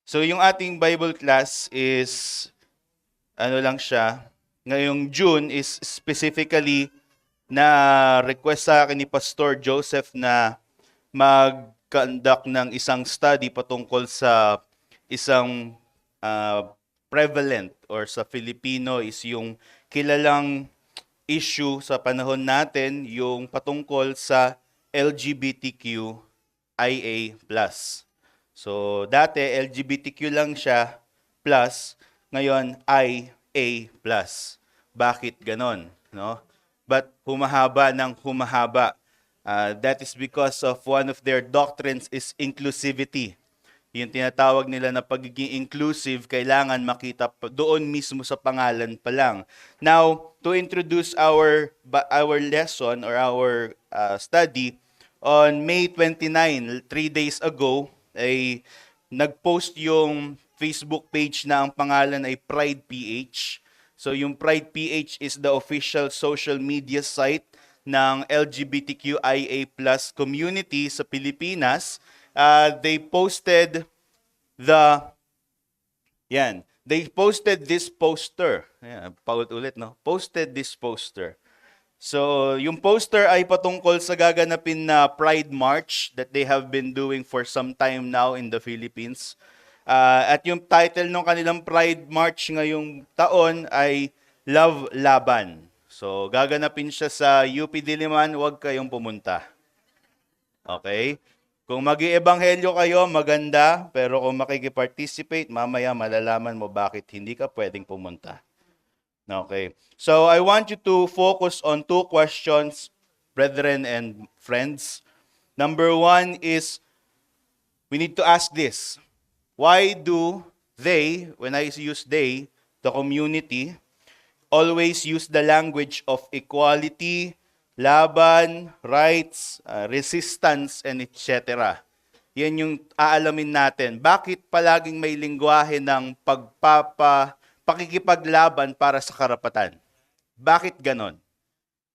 So yung ating Bible class is ano lang siya, ngayong June is specifically na request sa akin ni Pastor Joseph na mag-conduct ng isang study patungkol sa isang prevalent or sa Filipino is yung kilalang issue sa panahon natin, yung patungkol sa LGBTQIA+. So, dati LGBTQ lang siya, plus, ngayon IA+. Bakit ganon? No? But humahaba ng humahaba. That is because of one of their doctrines is inclusivity. Yung tinatawag nila na pagiging inclusive, kailangan makita doon mismo sa pangalan pa lang. Now, to introduce our lesson or our study, on May 29, 3 days ago, ay nag-post yung Facebook page na ang pangalan ay Pride PH. So yung Pride PH is the official social media site ng LGBTQIA+ community sa Pilipinas. They posted they posted this poster. Ayan, paulit-ulit, no? Posted this poster. So, yung poster ay patungkol sa gaganapin na Pride March that they have been doing for some time now in the Philippines. At yung title ng kanilang Pride March ngayong taon ay Love Laban. So, gaganapin siya sa UP Diliman, huwag kayong pumunta. Okay? Kung mag-iebanghelyo kayo, maganda. Pero kung makikiparticipate, mamaya malalaman mo bakit hindi ka pwedeng pumunta. Okay. So I want you to focus on two questions, brethren and friends. Number one is, we need to ask this. Why do they, when I use they, the community, always use the language of equality, laban, rights, resistance, and etc.? Yan yung aalamin natin. Bakit palaging may lingwahe ng pakikipaglaban para sa karapatan? Bakit ganon?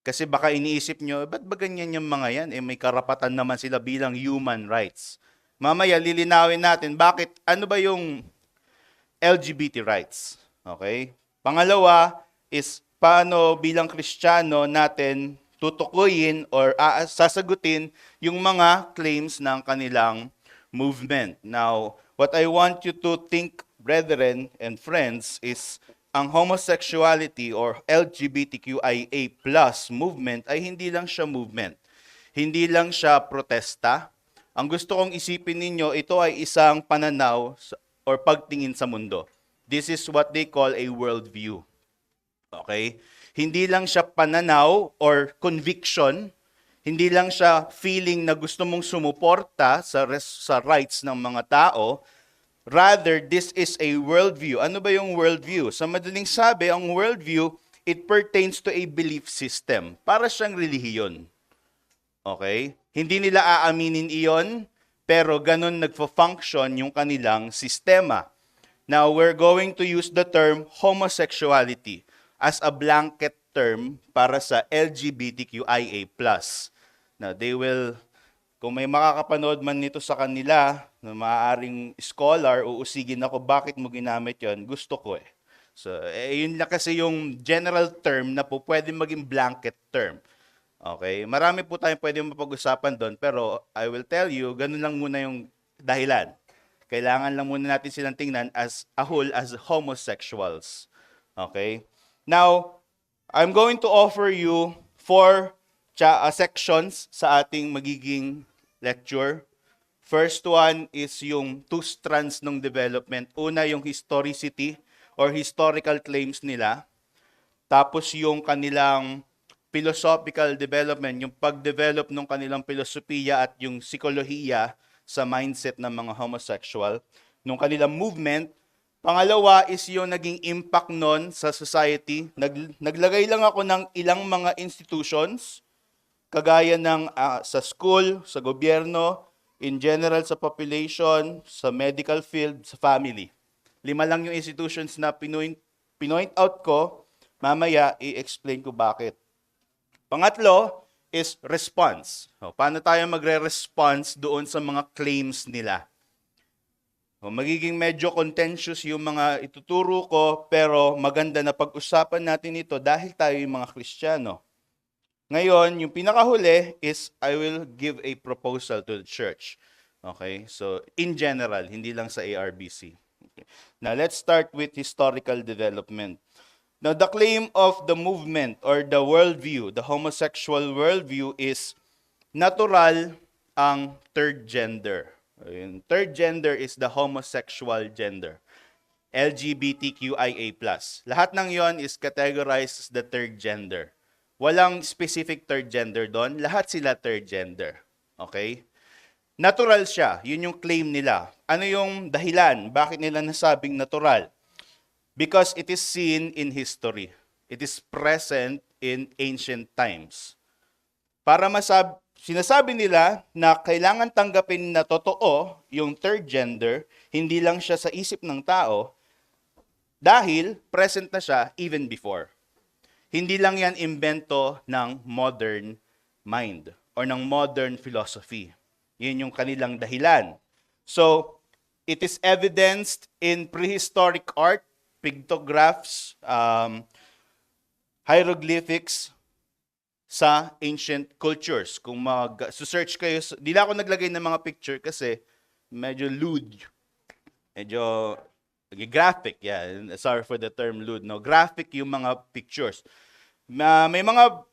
Kasi baka iniisip nyo, ba't ba ganyan yung mga yan? May karapatan naman sila bilang human rights. Mamaya lilinawin natin, bakit, ano ba yung LGBT rights? Okay? Pangalawa is, paano bilang Kristiyano natin tutukuyin or sasagutin yung mga claims ng kanilang movement. Now, what I want you to think, brethren and friends, is ang homosexuality or LGBTQIA+ movement ay hindi lang siya movement. Hindi lang siya protesta. Ang gusto kong isipin ninyo, ito ay isang pananaw or pagtingin sa mundo. This is what they call a worldview. Okay? Hindi lang siya pananaw or conviction. Hindi lang siya feeling na gusto mong sumuporta sa rights ng mga tao. Rather, this is a worldview. Ano ba yung worldview? Sa madaling sabi, ang worldview, it pertains to a belief system. Para siyang relihiyon. Okay? Hindi nila aaminin iyon, pero ganun nagfa-function yung kanilang sistema. Now, we're going to use the term homosexuality as a blanket term para sa LGBTQIA+. Now, they will, kung may makakapanood man nito sa kanila, na maaaring scholar, uusigin ako, bakit mo ginamit yon? Gusto ko eh. So, yun na kasi yung general term na po pwede maging blanket term. Okay? Marami po tayong pwede mapag-usapan doon, pero I will tell you, ganun lang muna yung dahilan. Kailangan lang muna natin silang tingnan as a whole as homosexuals. Okay? Now, I'm going to offer you 4 sections sa ating magiging lecture. First one is yung 2 strands ng development. Una, yung historicity or historical claims nila. Tapos yung kanilang philosophical development, yung pag-develop ng kanilang filosofiya at yung psikolohiya sa mindset ng mga homosexual. Nung kanilang movement. Pangalawa is yung naging impact nun sa society. Naglagay lang ako ng ilang mga institutions, kagaya ng sa school, sa gobyerno, in general sa population, sa medical field, sa family. 5 lang yung institutions na pinoint out ko, mamaya i-explain ko bakit. Pangatlo is response. Paano tayo magre-response doon sa mga claims nila? Magiging medyo contentious yung mga ituturo ko, pero maganda na pag-usapan natin ito dahil tayo yung mga Kristiyano. Ngayon, yung pinakahuli is I will give a proposal to the church. Okay? So, in general, hindi lang sa ARBC. Okay. Now, let's start with historical development. Now, the claim of the movement or the worldview, the homosexual worldview is natural ang third gender. Yung third gender is the homosexual gender. LGBTQIA+. Lahat ng yon is categorized as the third gender. Walang specific third gender doon. Lahat sila third gender. Okay? Natural siya. Yun yung claim nila. Ano yung dahilan? Bakit nila nasabing natural? Because it is seen in history. It is present in ancient times. Para sinasabi nila na kailangan tanggapin na totoo yung third gender, hindi lang siya sa isip ng tao, dahil present na siya even before. Hindi lang yan imbento ng modern mind or ng modern philosophy. Yun yung kanilang dahilan. So, it is evidenced in prehistoric art, pictographs, hieroglyphics, sa ancient cultures. Kung mag-search kayo, di na ako naglagay ng mga picture kasi medyo lewd. Medyo graphic. Yeah, sorry for the term lewd. No? Graphic yung mga pictures. May mga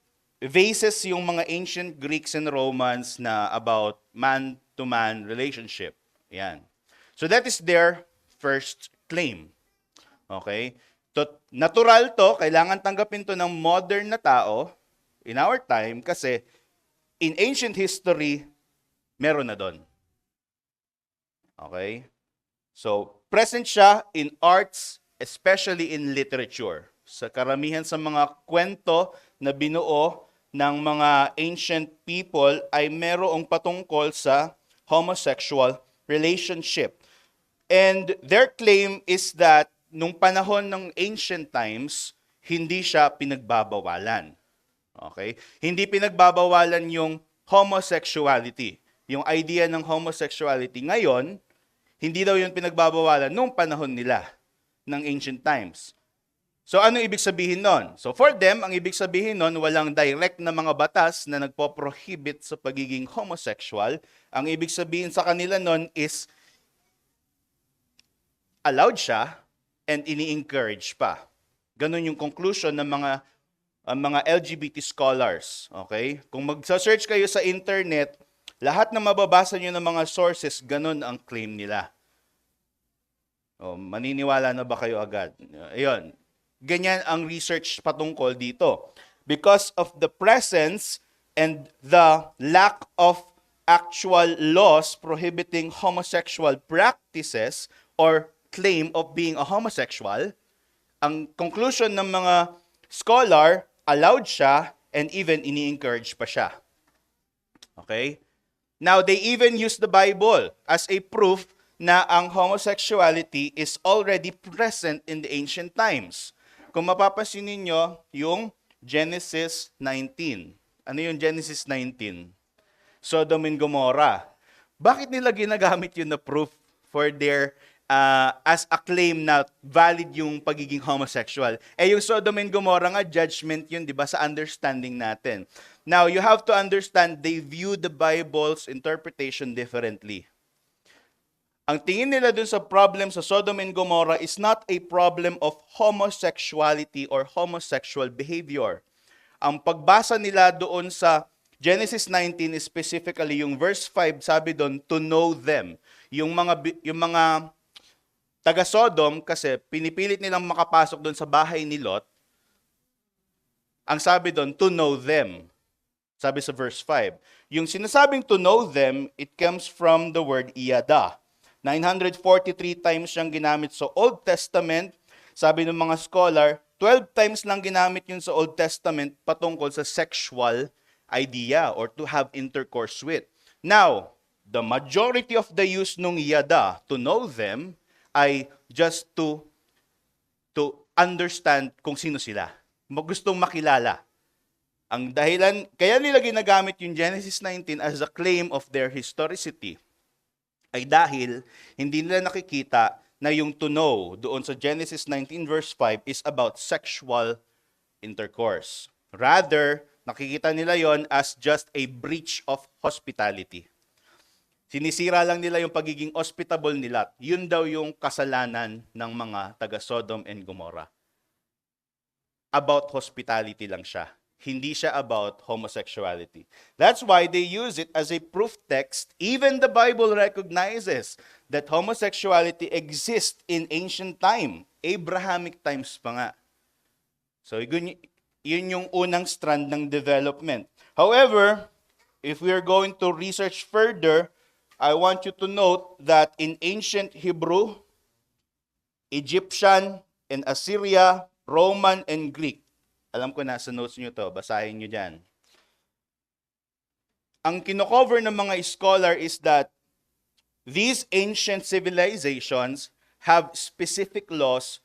vases yung mga ancient Greeks and Romans na about man-to-man relationship. Yan. So that is their first claim. Okay? Natural to, kailangan tanggapin to ng modern na tao, in our time, kasi in ancient history, meron na doon. Okay? So, present siya in arts, especially in literature. Sa karamihan sa mga kwento na binuo ng mga ancient people ay merong patungkol sa homosexual relationship. And their claim is that nung panahon ng ancient times, hindi siya pinagbabawalan. Okay? Hindi pinagbabawalan yung homosexuality. Yung idea ng homosexuality ngayon, hindi daw yun pinagbabawalan nung panahon nila ng ancient times. So ano ibig sabihin nun? So for them, ang ibig sabihin nun, walang direct na mga batas na nagpo-prohibit sa pagiging homosexual. Ang ibig sabihin sa kanila nun is allowed siya and ini-encourage pa. Ganun yung conclusion ng mga LGBT scholars. Okay? Kung mag-search kayo sa internet, lahat na mababasa nyo ng mga sources, ganun ang claim nila. Maniniwala na ba kayo agad? Ayun. Ganyan ang research patungkol dito. Because of the presence and the lack of actual laws prohibiting homosexual practices or claim of being a homosexual, ang conclusion ng mga scholar, allowed siya, and even ini-encourage pa siya. Okay? Now, they even use the Bible as a proof na ang homosexuality is already present in the ancient times. Kung mapapansin ninyo, yung Genesis 19. Ano yung Genesis 19? Sodom and Gomorrah. Bakit nila ginagamit yun na proof for their as a claim na valid yung pagiging homosexual? Yung Sodom and Gomorrah nga, judgment yun, di ba, sa understanding natin. Now, you have to understand, they view the Bible's interpretation differently. Ang tingin nila dun sa problem sa Sodom and Gomorrah is not a problem of homosexuality or homosexual behavior. Ang pagbasa nila doon sa Genesis 19, specifically yung verse 5, sabi doon, to know them. Yung mga taga-Sodom, kasi pinipilit nilang makapasok doon sa bahay ni Lot, ang sabi doon, to know them. Sabi sa verse 5. Yung sinasabing to know them, it comes from the word iyada. 943 times siyang ginamit sa Old Testament. Sabi ng mga scholar, 12 times lang ginamit yun sa Old Testament patungkol sa sexual idea or to have intercourse with. Now, the majority of the use nung iyada, to know them, ay just to understand kung sino sila. Gustong makilala. Ang dahilan, kaya nila ginagamit yung Genesis 19 as a claim of their historicity. ay dahil hindi nila nakikita na yung to know doon sa Genesis 19 verse 5 is about sexual intercourse. Rather, nakikita nila yon as just a breach of hospitality. Sinisira lang nila yung pagiging hospitable nila. Yun daw yung kasalanan ng mga taga Sodom and Gomorrah. About hospitality lang siya. Hindi siya about homosexuality. That's why they use it as a proof text. Even the Bible recognizes that homosexuality exists in ancient time. Abrahamic times pa nga. So yun yung unang strand ng development. However, if we are going to research further, I want you to note that in ancient Hebrew, Egyptian, and Assyria, Roman, and Greek, alam ko na sa notes nyo to, basahin nyo dyan. Ang kinocover ng mga scholar is that these ancient civilizations have specific laws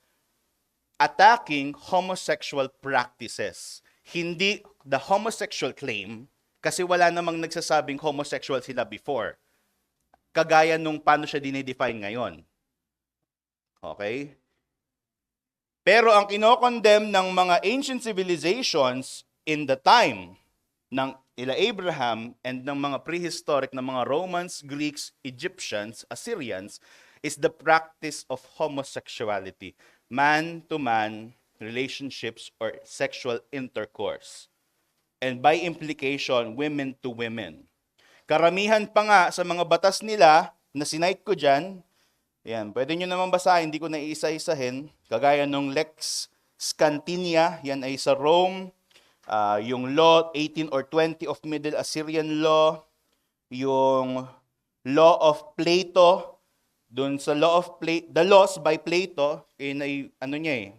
attacking homosexual practices. Hindi the homosexual claim, kasi wala namang nagsasabing homosexual sila before. Kagaya nung paano siya dinedefine ngayon. Okay? Pero ang kinokondemn ng mga ancient civilizations in the time ng ila Abraham and ng mga prehistoric na mga Romans, Greeks, Egyptians, Assyrians is the practice of homosexuality. Man-to-man relationships or sexual intercourse. And by implication, women to women. Karamihan pa nga sa mga batas nila na sinight ko dyan, yan, pwede nyo naman basahin, hindi ko na iisa-isahin, kagaya nung Lex Scantinia, yan ay sa Rome, yung Law 18 or 20 of Middle Assyrian Law, yung Law of Plato, dun sa The Laws by Plato,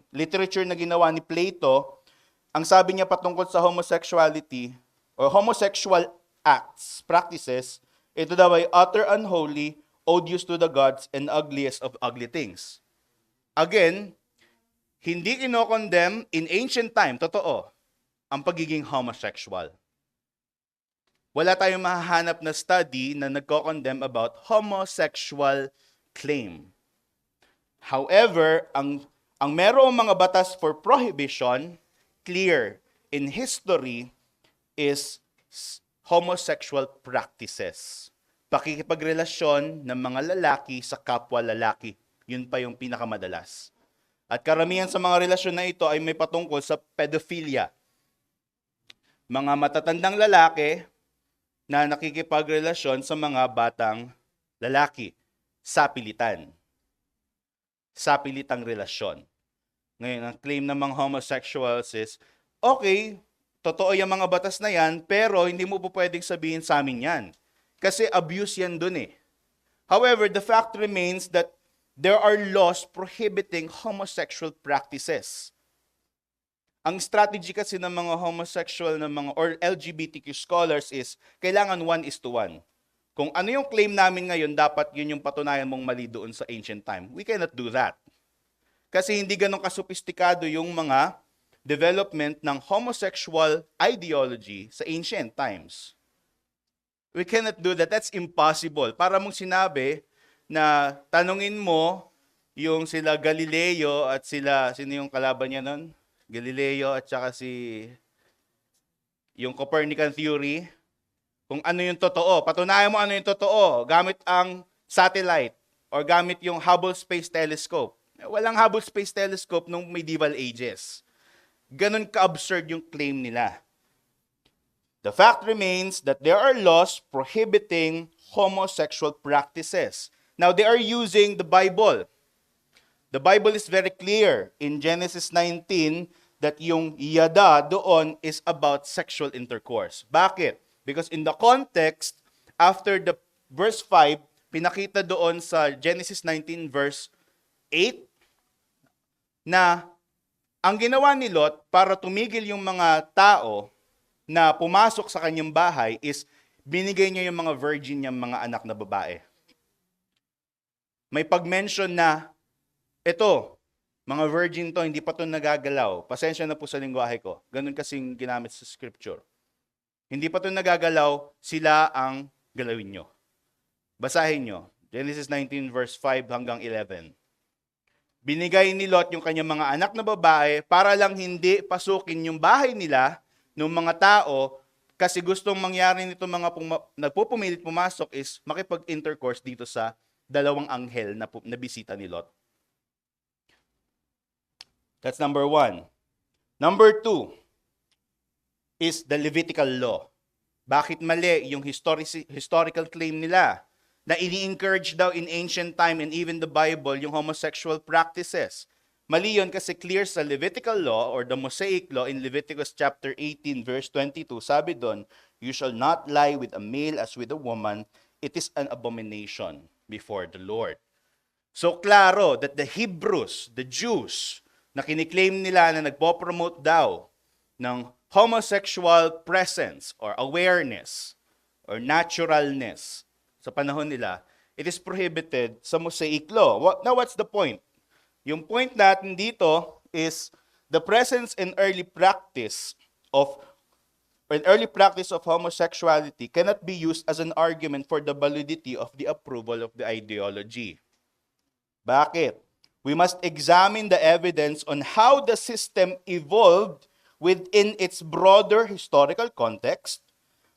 literature na ginawa ni Plato, ang sabi niya patungkol sa homosexuality, or homosexual acts, practices, ito daw ay utter unholy, odious to the gods, and ugliest of ugly things. Again, hindi kinokondemn in ancient time, totoo, ang pagiging homosexual. Wala tayong mahahanap na study na nagko-condemn about homosexual claim. However, ang merong mga batas for prohibition, clear in history, is homosexual practices. Pakikipagrelasyon ng mga lalaki sa kapwa lalaki. Yun pa yung pinakamadalas. At karamihan sa mga relasyon na ito ay may patungkol sa pedophilia. Mga matatandang lalaki na nakikipagrelasyon sa mga batang lalaki. Sapilitan. Sapilitang relasyon. Ngayon, ang claim ng mga homosexuals is, okay, totoo yung mga batas na yan, pero hindi mo po pwedeng sabihin sa amin yan. Kasi abuse yan dun eh. However, the fact remains that there are laws prohibiting homosexual practices. Ang strategy kasi ng mga homosexual or LGBTQ scholars is, kailangan 1:1. Kung ano yung claim namin ngayon, dapat yun yung patunayan mong mali doon sa ancient time. We cannot do that. Kasi hindi ganun kasophistikado yung mga development ng homosexual ideology sa ancient times. We cannot do that. That's impossible. Para mong sinabi na tanungin mo yung sila Galileo at sino yung kalaban niya nun? Galileo at saka yung Copernican theory, kung ano yung totoo. Patunayan mo ano yung totoo gamit ang satellite or gamit yung Hubble Space Telescope. Walang Hubble Space Telescope nung medieval ages. Ganon ka-absurd yung claim nila. The fact remains that there are laws prohibiting homosexual practices. Now, they are using the Bible. The Bible is very clear in Genesis 19 that yung yada doon is about sexual intercourse. Bakit? Because in the context, after the verse 5, pinakita doon sa Genesis 19 verse 8 na ang ginawa ni Lot para tumigil yung mga tao na pumasok sa kanyang bahay is binigay niya yung mga virgin niyang mga anak na babae. May pag-mention na, ito, mga virgin to, hindi pa to nagagalaw. Pasensya na po sa lingwahe ko. Ganun kasing ginamit sa scripture. Hindi pa to nagagalaw, sila ang galawin nyo. Basahin nyo. Genesis 19 verse 5 hanggang 11. Binigay ni Lot yung kanyang mga anak na babae para lang hindi pasukin yung bahay nila ng mga tao kasi gustong mangyari nito mga nagpupumilit pumasok is makipag-intercourse dito sa dalawang anghel na bisita ni Lot. That's number 1. Number 2 is the Levitical law. Bakit mali yung historical claim nila na ini-encourage daw in ancient time and even the Bible yung homosexual practices? Mali yun kasi clear sa Levitical law or the Mosaic law in Leviticus chapter 18 verse 22. Sabi doon, you shall not lie with a male as with a woman. It is an abomination before the Lord. So klaro that the Hebrews, the Jews, na kiniklaim nila na nagpo-promote daw ng homosexual presence or awareness or naturalness sa panahon nila, it is prohibited sa Mosaic law. Now, what's the point? Yung point natin dito is the presence and early practice of homosexuality cannot be used as an argument for the validity of the approval of the ideology. Bakit? We must examine the evidence on how the system evolved within its broader historical context.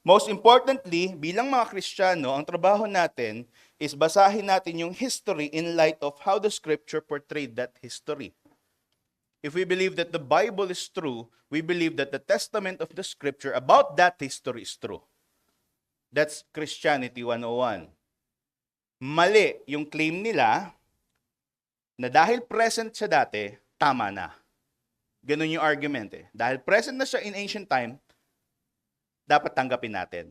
Most importantly, bilang mga Kristiyano, ang trabaho natin is basahin natin yung history in light of how the Scripture portrayed that history. If we believe that the Bible is true, we believe that the testament of the Scripture about that history is true. That's Christianity 101. Mali yung claim nila na dahil present siya dati, tama na. Ganun yung argument eh. Dahil present na siya in ancient time, dapat tanggapin natin.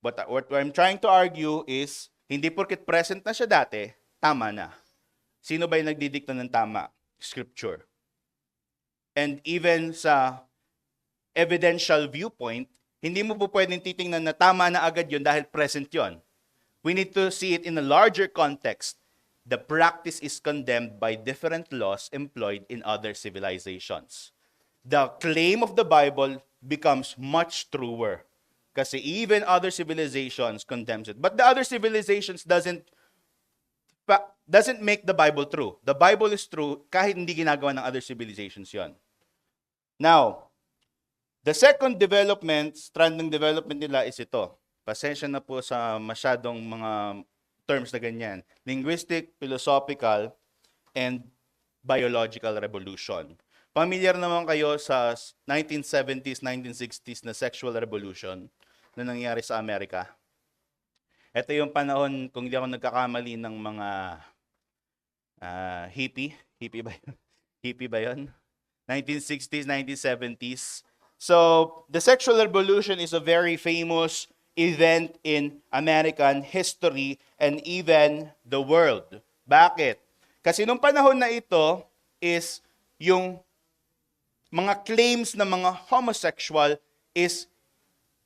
But what I'm trying to argue is, hindi porket present na siya dati, tama na. Sino ba yung nagdidikta ng tama? Scripture. And even sa evidential viewpoint, hindi mo po pwedeng titingnan na tama na agad yun dahil present yun. We need to see it in a larger context. The practice is condemned by different laws employed in other civilizations. The claim of the Bible becomes much truer kasi even other civilizations condemns it. But the other civilizations doesn't make the Bible true. The Bible is true kahit hindi ginagawa ng other civilizations yon. Now, the second strand ng development nila is ito. Pasensya na po sa masyadong mga terms na ganyan. Linguistic, philosophical, and biological revolution. Familiar naman kayo sa 1970s, 1960s na sexual revolution na nangyari sa Amerika. Ito yung panahon, kung hindi ako nagkakamali, ng mga hippie. Hippie ba yun? Hippie ba yun? 1960s, 1970s. So, the sexual revolution is a very famous event in American history and even the world. Bakit? Kasi nung panahon na ito is yung mga claims ng mga homosexual is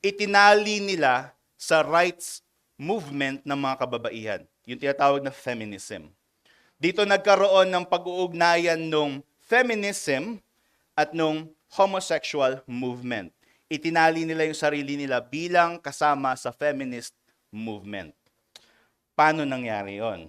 itinali nila sa rights movement ng mga kababaihan. Yung tinatawag na feminism. Dito nagkaroon ng pag-uugnayan nung feminism at nung homosexual movement. Itinali nila yung sarili nila bilang kasama sa feminist movement. Paano nangyari yon?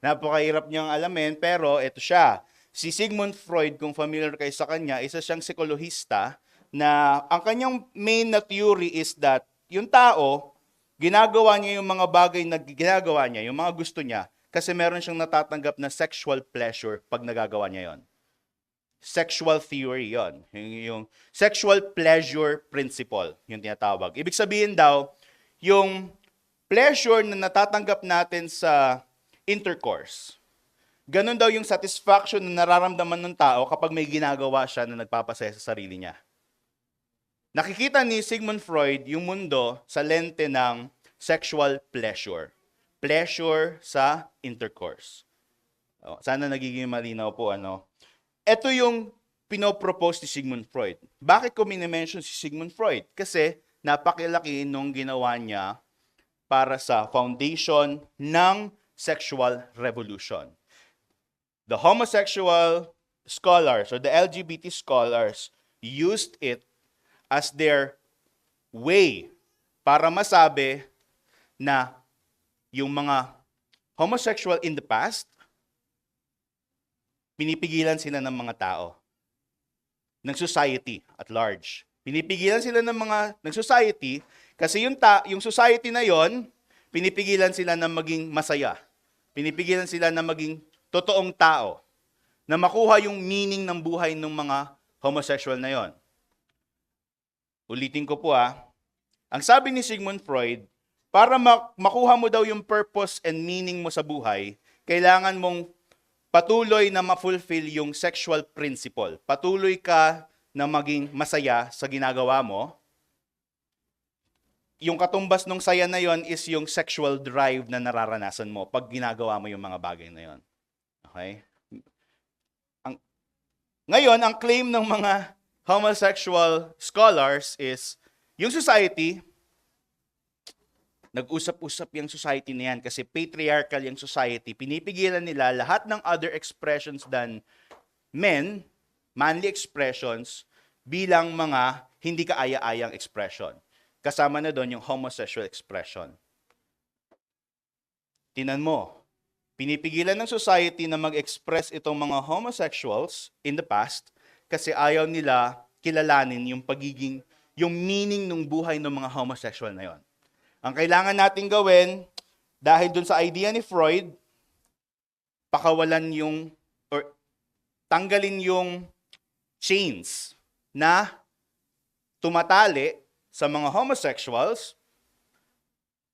Napakahirap niyang alamin, pero ito siya. Si Sigmund Freud, kung familiar kayo sa kanya, isa siyang psikolohista na ang kanyang main na theory is that yung tao, ginagawa niya yung mga bagay na ginagawa niya, yung mga gusto niya, kasi meron siyang natatanggap na sexual pleasure pag nagagawa niya yon. Sexual theory yon. Yung sexual pleasure principle, yung tinatawag. Ibig sabihin daw, yung pleasure na natatanggap natin sa intercourse, ganun daw yung satisfaction na nararamdaman ng tao kapag may ginagawa siya na nagpapasaya sa sarili niya. Nakikita ni Sigmund Freud yung mundo sa lente ng sexual pleasure. Pleasure sa intercourse. Sana nagiging malinaw po, ano. Ito yung pinopropose ni Sigmund Freud. Bakit ko minimension si Sigmund Freud? Kasi napakilaki nung ginawa niya para sa foundation ng sexual revolution. The homosexual scholars or the LGBT scholars used it as their way para masabi na yung mga homosexual in the past, pinipigilan sila ng mga tao, ng society at large. Pinipigilan sila ng society kasi yung society na yon, pinipigilan sila na maging masaya. Pinipigilan sila na maging totoong tao, na makuha yung meaning ng buhay ng mga homosexual na yon. Ulitin ko po ang sabi ni Sigmund Freud, para makuha mo daw yung purpose and meaning mo sa buhay, kailangan mong patuloy na ma-fulfill yung sexual principle. Patuloy ka na maging masaya sa ginagawa mo. Yung katumbas ng saya na yon is yung sexual drive na nararanasan mo pag ginagawa mo yung mga bagay na yon. Okay? Ngayon, ang claim ng mga homosexual scholars is, yung society, nag-usap-usap yung society na yan kasi patriarchal yung society. Pinipigilan nila lahat ng other expressions than men, manly expressions, bilang mga hindi kaaya-ayang expression. Kasama na doon yung homosexual expression. Tinan mo, pinipigilan ng society na mag-express itong mga homosexuals in the past kasi ayaw nila kilalanin yung meaning ng buhay ng mga homosexual na yon. Ang kailangan natin gawin, dahil dun sa idea ni Freud, tanggalin yung chains na tumatali sa mga homosexuals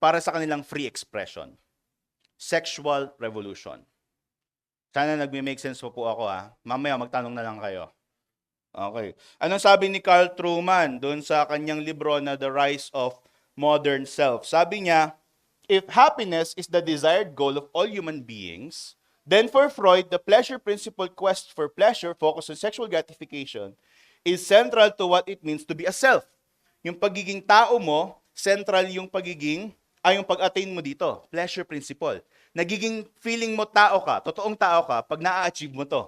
para sa kanilang free expression. Sexual revolution. Sana nagme-make sense po ako Mamaya magtanong na lang kayo. Okay. Anong sabi ni Carl Truman doon sa kanyang libro na The Rise of Modern Self? Sabi niya, if happiness is the desired goal of all human beings, then for Freud, the pleasure principle quest for pleasure focused on sexual gratification is central to what it means to be a self. Yung pagiging tao mo, central yung yung pag-attain mo dito, pleasure principle. Nagiging feeling mo tao ka, totoong tao ka, pag na-achieve mo to.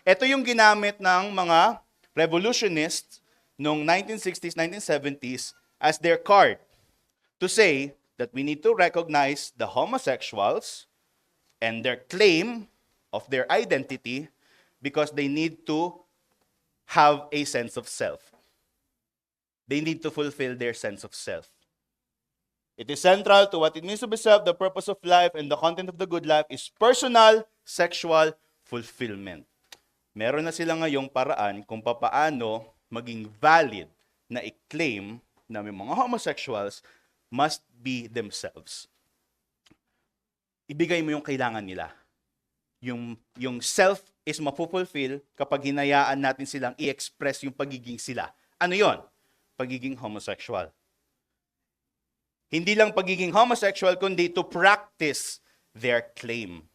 Ito yung ginamit ng mga revolutionists noong 1960s, 1970s as their card to say that we need to recognize the homosexuals and their claim of their identity because they need to have a sense of self. They need to fulfill their sense of self. It is central to what it means to be self, the purpose of life, and the content of the good life is personal sexual fulfillment. Meron na sila ngayong paraan kung papaano maging valid na i-claim na may mga homosexuals must be themselves. Ibigay mo yung kailangan nila. Yung self is mapupulfill kapag hinayaan natin silang i-express yung pagiging sila. Ano yon? Pagiging homosexual. Hindi lang pagiging homosexual, kundi to practice their claim.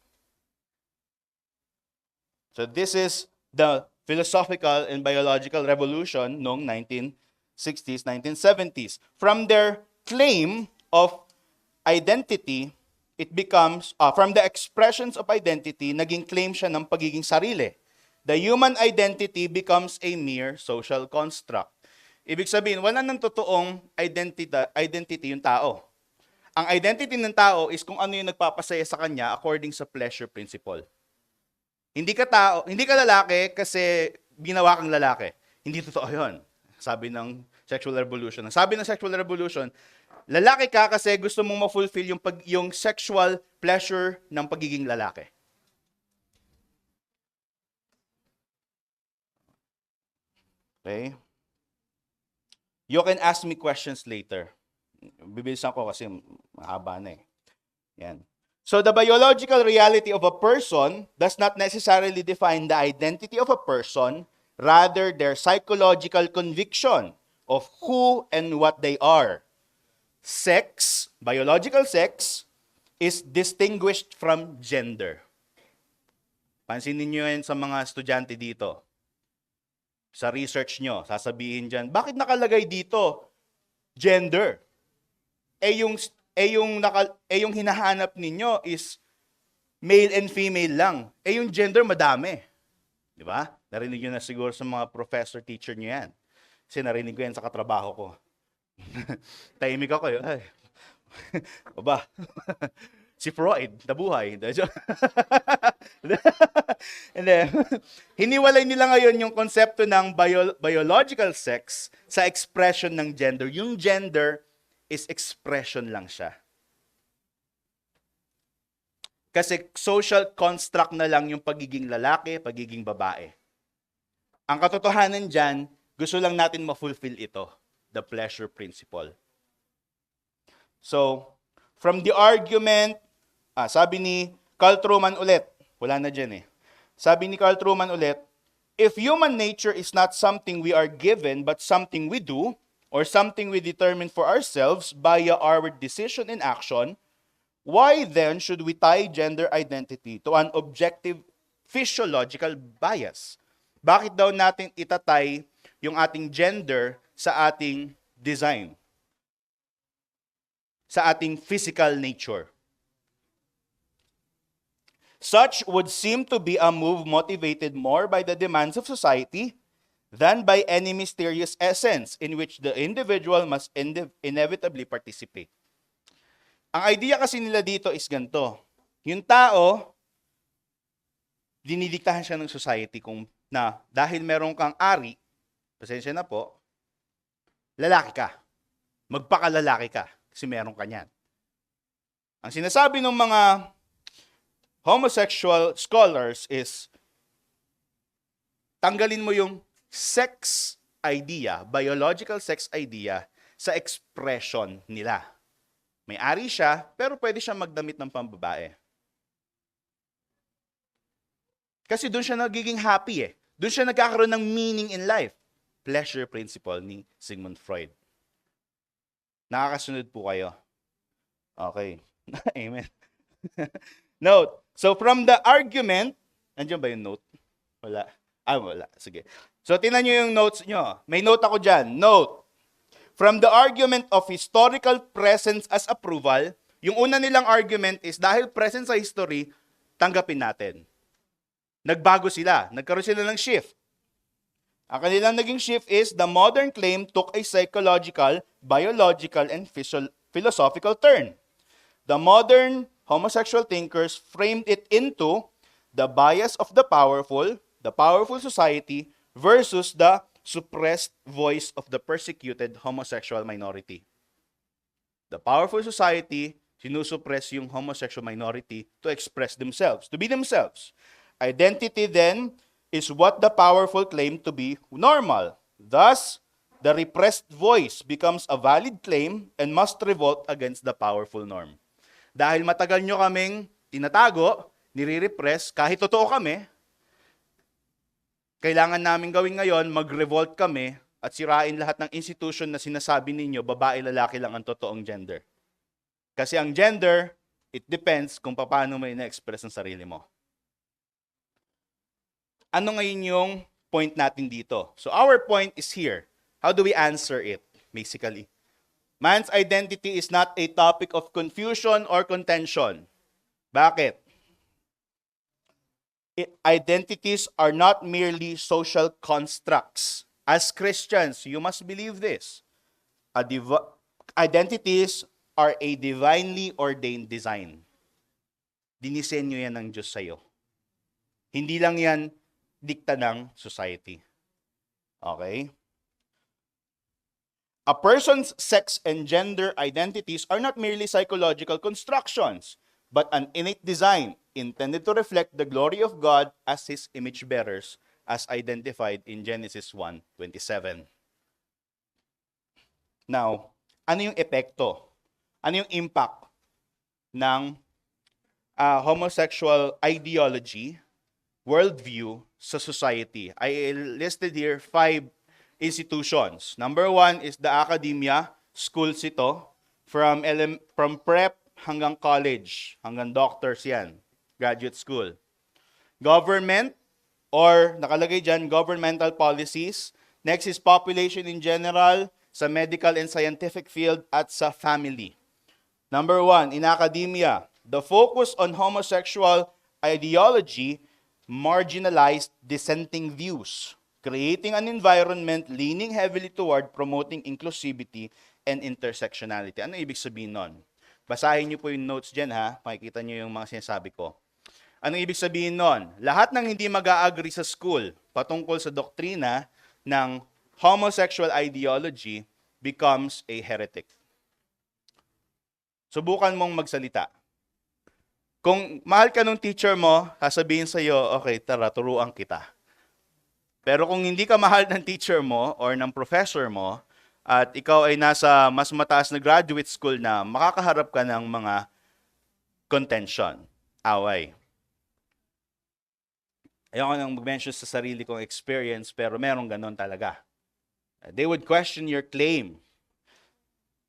So this is the philosophical and biological revolution noong 1960s, 1970s. From their claim of identity, it becomes, from the expressions of identity, naging claim siya ng pagiging sarili. The human identity becomes a mere social construct. Ibig sabihin, wala nang totoong identity yung tao. Ang identity ng tao is kung ano yung nagpapasaya sa kanya according sa pleasure principle. Hindi ka lalaki kasi ginawa kang lalaki. Hindi totoo yun. Sabi ng sexual revolution. Sabi ng sexual revolution, lalaki ka kasi gusto mong ma-fulfill yung sexual pleasure ng pagiging lalaki. Okay? You can ask me questions later. Bibilisan ko kasi mahaba na Yan. So the biological reality of a person does not necessarily define the identity of a person, rather their psychological conviction of who and what they are. Sex, biological sex, is distinguished from gender. Pansinin niyo yan sa mga estudyante dito. Sa research nyo, sasabihin dyan, bakit nakalagay dito gender? Yung hinahanap ninyo is male and female lang. Yung gender madami. Di ba? Narinig nyo na siguro sa mga professor, teacher nyo yan. Kasi narinig ko yan sa katrabaho ko. Tahimik ako yun. Ay. Baba. Si Freud, nabuhay. And then, hiniwalay nila ngayon yung konsepto ng biological sex sa expression ng gender. Yung gender is expression lang siya. Kasi social construct na lang yung pagiging lalaki, pagiging babae. Ang katotohanan dyan, gusto lang natin ma-fulfill ito, the pleasure principle. So, from the argument, sabi ni Carl Trueman ulit, wala na dyan eh. Sabi ni Carl Trueman ulit, if human nature is not something we are given, but something we do, or something we determine for ourselves via our decision and action, why then should we tie gender identity to an objective physiological bias? Bakit daw natin itatay yung ating gender sa ating design? Sa ating physical nature? Such would seem to be a move motivated more by the demands of society than by any mysterious essence in which the individual must inevitably participate. Ang idea kasi nila dito is ganito. Yung tao, dinidiktahan siya ng society kung na dahil meron kang ari, pasensya na po, lalaki ka. Magpakalalaki ka kasi meron ka niyan. Ang sinasabi ng mga homosexual scholars is tanggalin mo yung sex idea, biological sex idea sa expression nila. May ari siya, pero pwede siya magdamit ng pambabae. Kasi doon siya nagiging happy eh. Doon siya nagkakaroon ng meaning in life. Pleasure principle ni Sigmund Freud. Nakakasunod po kayo. Okay. Amen. Note. So from the argument, nandiyan ba yung note? Wala. Wala. Sige. So tingnan nyo yung notes nyo. May note ako dyan. Note. From the argument of historical presence as approval, yung una nilang argument is dahil present sa history, tanggapin natin. Nagbago sila. Nagkaroon sila ng shift. Ang kanilang naging shift is the modern claim took a psychological, biological, and philosophical turn. The modern homosexual thinkers framed it into the bias of the powerful society versus the suppressed voice of the persecuted homosexual minority. The powerful society sinusuppress yung homosexual minority to express themselves, to be themselves. Identity then is what the powerful claim to be normal. Thus, the repressed voice becomes a valid claim and must revolt against the powerful norm. Dahil matagal nyo kaming tinatago, nire-repress, kahit totoo kami, kailangan namin gawin ngayon, mag-revolt kami at sirain lahat ng institution na sinasabi ninyo, babae, lalaki lang ang totoong gender. Kasi ang gender, it depends kung paano mo ina-express ang sarili mo. Ano ngayon yung point natin dito? So our point is here. How do we answer it, basically? Man's identity is not a topic of confusion or contention. Bakit? Identities are not merely social constructs. As Christians, you must believe this. Identities are a divinely ordained design. Dinisenyo yan ng Diyos sa'yo. Hindi lang yan dikta ng society. Okay? A person's sex and gender identities are not merely psychological constructions, but an innate design intended to reflect the glory of God as His image bearers, as identified in Genesis 1:27. Now, ano yung epekto? Ano yung impact ng homosexual ideology, worldview sa society? I listed here 5 institutions. Number 1 is the academia, schools ito, from prep hanggang college, hanggang doctors yan, graduate school. Government, or nakalagay dyan, governmental policies. Next is population in general, sa medical and scientific field, at sa family. Number 1, in academia, the focus on homosexual ideology marginalized dissenting views, creating an environment leaning heavily toward promoting inclusivity and intersectionality. Ano ibig sabihin nun? Basahin niyo po yung notes dyan ha. Makikita niyo yung mga sinasabi ko. Anong ibig sabihin nun? Lahat ng hindi mag-a-agree sa school patungkol sa doktrina ng homosexual ideology becomes a heretic. Subukan mong magsalita. Kung mahal ka ng teacher mo, sasabihin sa'yo, okay, tara, turuan kita. Pero kung hindi ka mahal ng teacher mo or ng professor mo, at ikaw ay nasa mas mataas na graduate school na, makakaharap ka ng mga contention, away. Ayoko nang mag-mention sa sarili kong experience, pero merong ganon talaga. They would question your claim.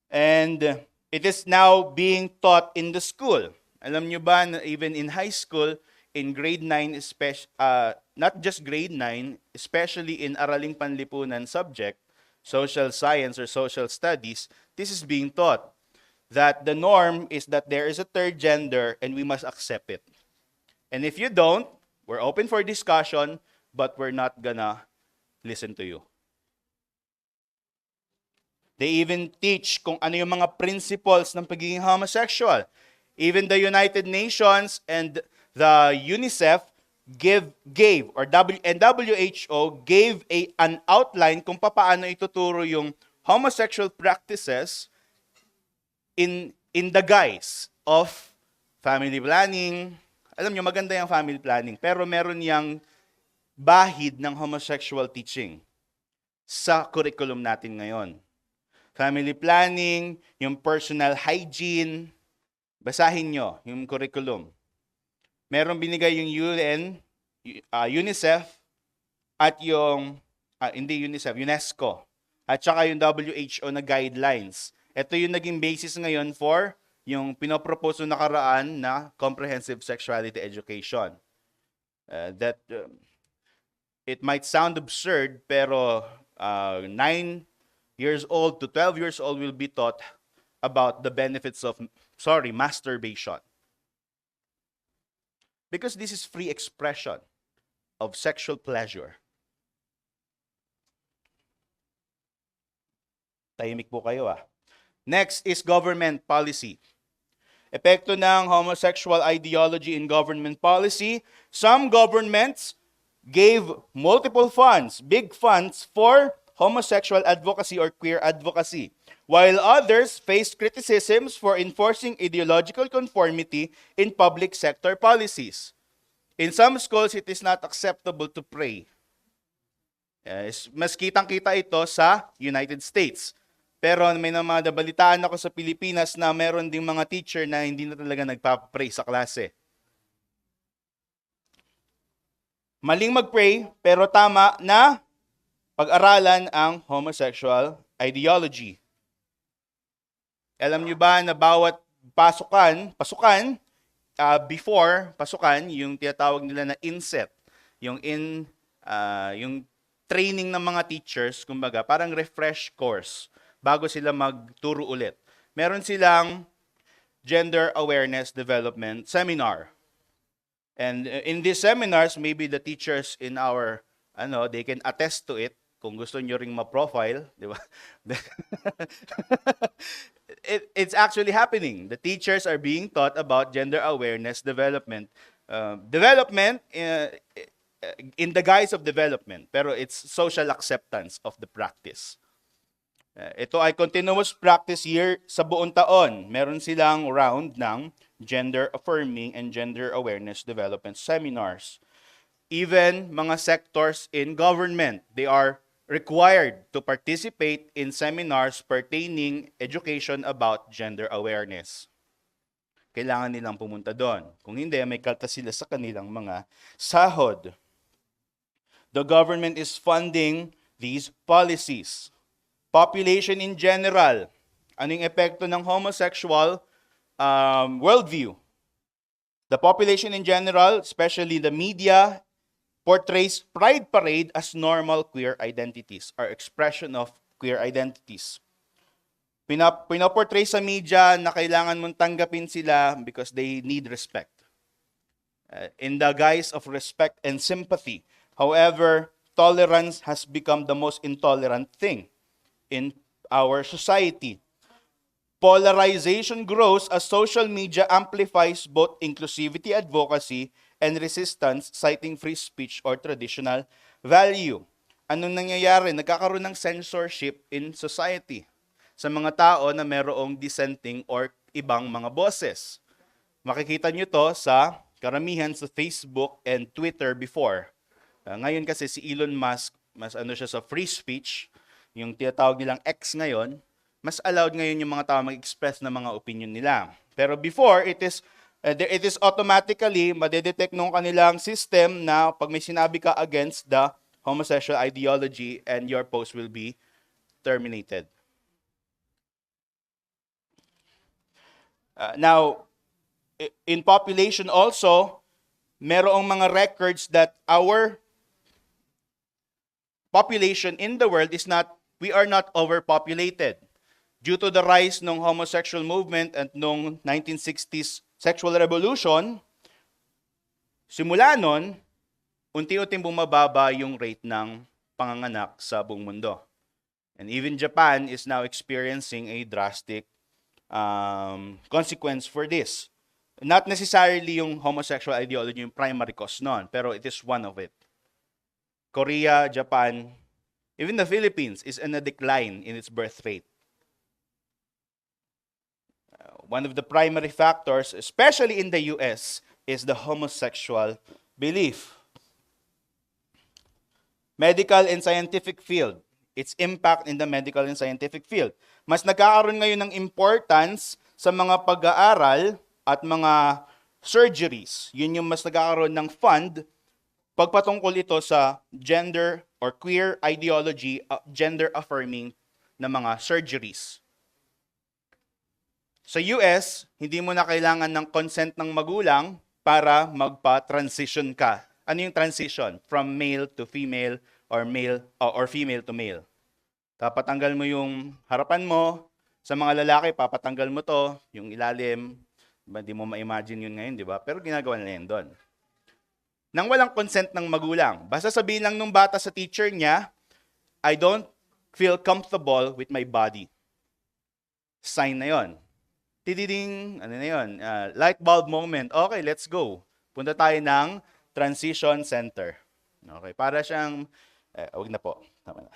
And it is now being taught in the school. Alam nyo ba na even in high school, in grade 9, not just grade 9, especially in Araling Panlipunan subject, social science or social studies, this is being taught. That the norm is that there is a third gender and we must accept it. And if you don't, we're open for discussion, but we're not gonna listen to you. They even teach kung ano yung mga principles ng pagiging homosexual. Even the United Nations and the UNICEF and WHO gave an outline kung paano ituturo yung homosexual practices in the guise of family planning. Alam nyo, maganda yung family planning, pero meron yang bahid ng homosexual teaching sa curriculum natin ngayon. Family planning, yung personal hygiene. Basahin nyo yung curriculum. Meron binigay yung UN, UNICEF, at yung, hindi UNICEF, UNESCO, at saka yung WHO na guidelines. Ito yung naging basis ngayon for yung pinopropose na nakaraan na comprehensive sexuality education. It might sound absurd, pero 9 years old to 12 years old will be taught about the benefits of, masturbation. Because this is free expression of sexual pleasure. Tahimik po kayo ah. Next is government policy. Epekto ng homosexual ideology in government policy. Some governments gave multiple funds, big funds for homosexual advocacy or queer advocacy, while others faced criticisms for enforcing ideological conformity in public sector policies. In some schools, it is not acceptable to pray. Mas kitang-kita ito sa United States. Pero may mga nabalitaan ako sa Pilipinas na meron ding mga teacher na hindi na talaga nagpapray sa klase. Maling mag-pray, pero tama na pag-aralan ang homosexual ideology. Alam niyo ba na bawat pasukan, before pasukan, yung tinatawag nila na inset, yung training ng mga teachers, kumbaga, parang refresh course bago sila magturo ulit. Meron silang gender awareness development seminar. And in these seminars, maybe the teachers in our, they can attest to it. Kung gusto nyo ring ma-profile, di ba? It's actually happening. The teachers are being taught about gender awareness development. Development in the guise of development, pero it's social acceptance of the practice. Ito ay continuous practice year sa buong taon. Meron silang round ng gender affirming and gender awareness development seminars. Even mga sectors in government, they are required to participate in seminars pertaining education about gender awareness. Kailangan nilang pumunta doon. Kung hindi, may kaltas sila sa kanilang mga sahod. The government is funding these policies. Population in general. Anong epekto ng homosexual worldview? The population in general, especially the media, portrays Pride Parade as normal queer identities or expression of queer identities. Pinaportray sa media na kailangan mong tanggapin sila because they need respect. In the guise of respect and sympathy. However, tolerance has become the most intolerant thing in our society. Polarization grows as social media amplifies both inclusivity advocacy and resistance, citing free speech or traditional value. Anong nangyayari? Nagkakaroon ng censorship in society sa mga tao na merong dissenting or ibang mga boses. Makikita nyo to sa karamihan sa Facebook and Twitter before. Ngayon kasi si Elon Musk, mas ano siya sa free speech, yung tinatawag nilang X ngayon, mas allowed ngayon yung mga tao mag-express ng mga opinion nila. Pero before, it is automatically madedetect nung kanilang system na pag may sinabi ka against the homosexual ideology and your post will be terminated. Now, in population also, merong mga records that our population in the world we are not overpopulated. Due to the rise ng homosexual movement at nung 1960s sexual revolution, simula nun, unti-unting bumababa yung rate ng panganganak sa buong mundo. And even Japan is now experiencing a drastic consequence for this. Not necessarily yung homosexual ideology yung primary cause nun, pero it is one of it. Korea, Japan, even the Philippines is in a decline in its birth rate. One of the primary factors, especially in the US, is the homosexual belief. Medical and scientific field. Its impact in the medical and scientific field. Mas nagkakaroon ngayon ng importance sa mga pag-aaral at mga surgeries. Yun yung mas nagkakaroon ng fund pagpatungkol ito sa gender or queer ideology, gender affirming na mga surgeries. Sa US, hindi mo na kailangan ng consent ng magulang para magpa-transition ka. Ano yung transition? From male to female or female to male. Papatanggal mo yung harapan mo. Sa mga lalaki, papatanggal mo to, yung ilalim. Hindi mo ma-imagine yun ngayon, di ba? Pero ginagawa nila yun doon. Nang walang consent ng magulang. Basta sabihin lang nung bata sa teacher niya, I don't feel comfortable with my body. Sign na yon. Tididing, ano na yun? Light bulb moment. Okay, let's go. Punta tayo ng transition center. Okay, para siyang, wag na po. Tama na.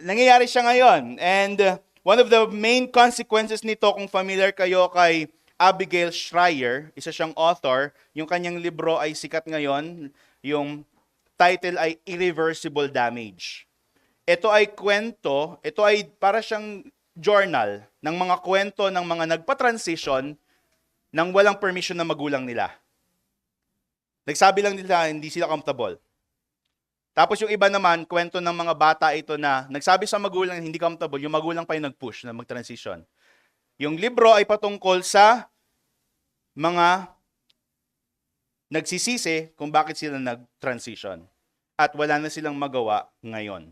Nangyayari siya ngayon. And one of the main consequences nito, kung familiar kayo kay Abigail Shrier, isa siyang author, yung kanyang libro ay sikat ngayon, yung title ay Irreversible Damage. Ito ay kwento, ito ay para siyang journal ng mga kwento ng mga nagpa-transition nang walang permission ng magulang nila. Nagsabi lang nila hindi sila comfortable. Tapos yung iba naman, kwento ng mga bata ito na nagsabi sa magulang hindi comfortable, yung magulang pa yung nag-push na mag-transition. Yung libro ay patungkol sa mga nagsisisi kung bakit sila nag-transition at wala na silang magawa ngayon.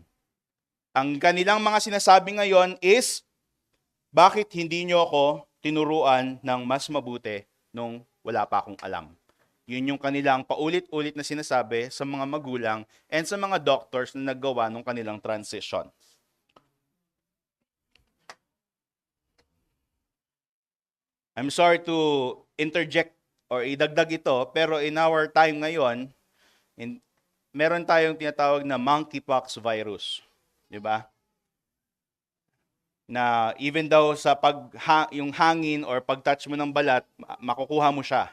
Ang kanilang mga sinasabi ngayon is, bakit hindi nyo ako tinuruan ng mas mabuti nung wala pa akong alam? Yun yung kanilang paulit-ulit na sinasabi sa mga magulang and sa mga doctors na naggawa ng kanilang transition. I'm sorry to interject or idagdag ito, pero in our time ngayon, meron tayong tinatawag na monkeypox virus. Diba? Na even daw sa yung hangin or pag-touch mo ng balat, makukuha mo siya.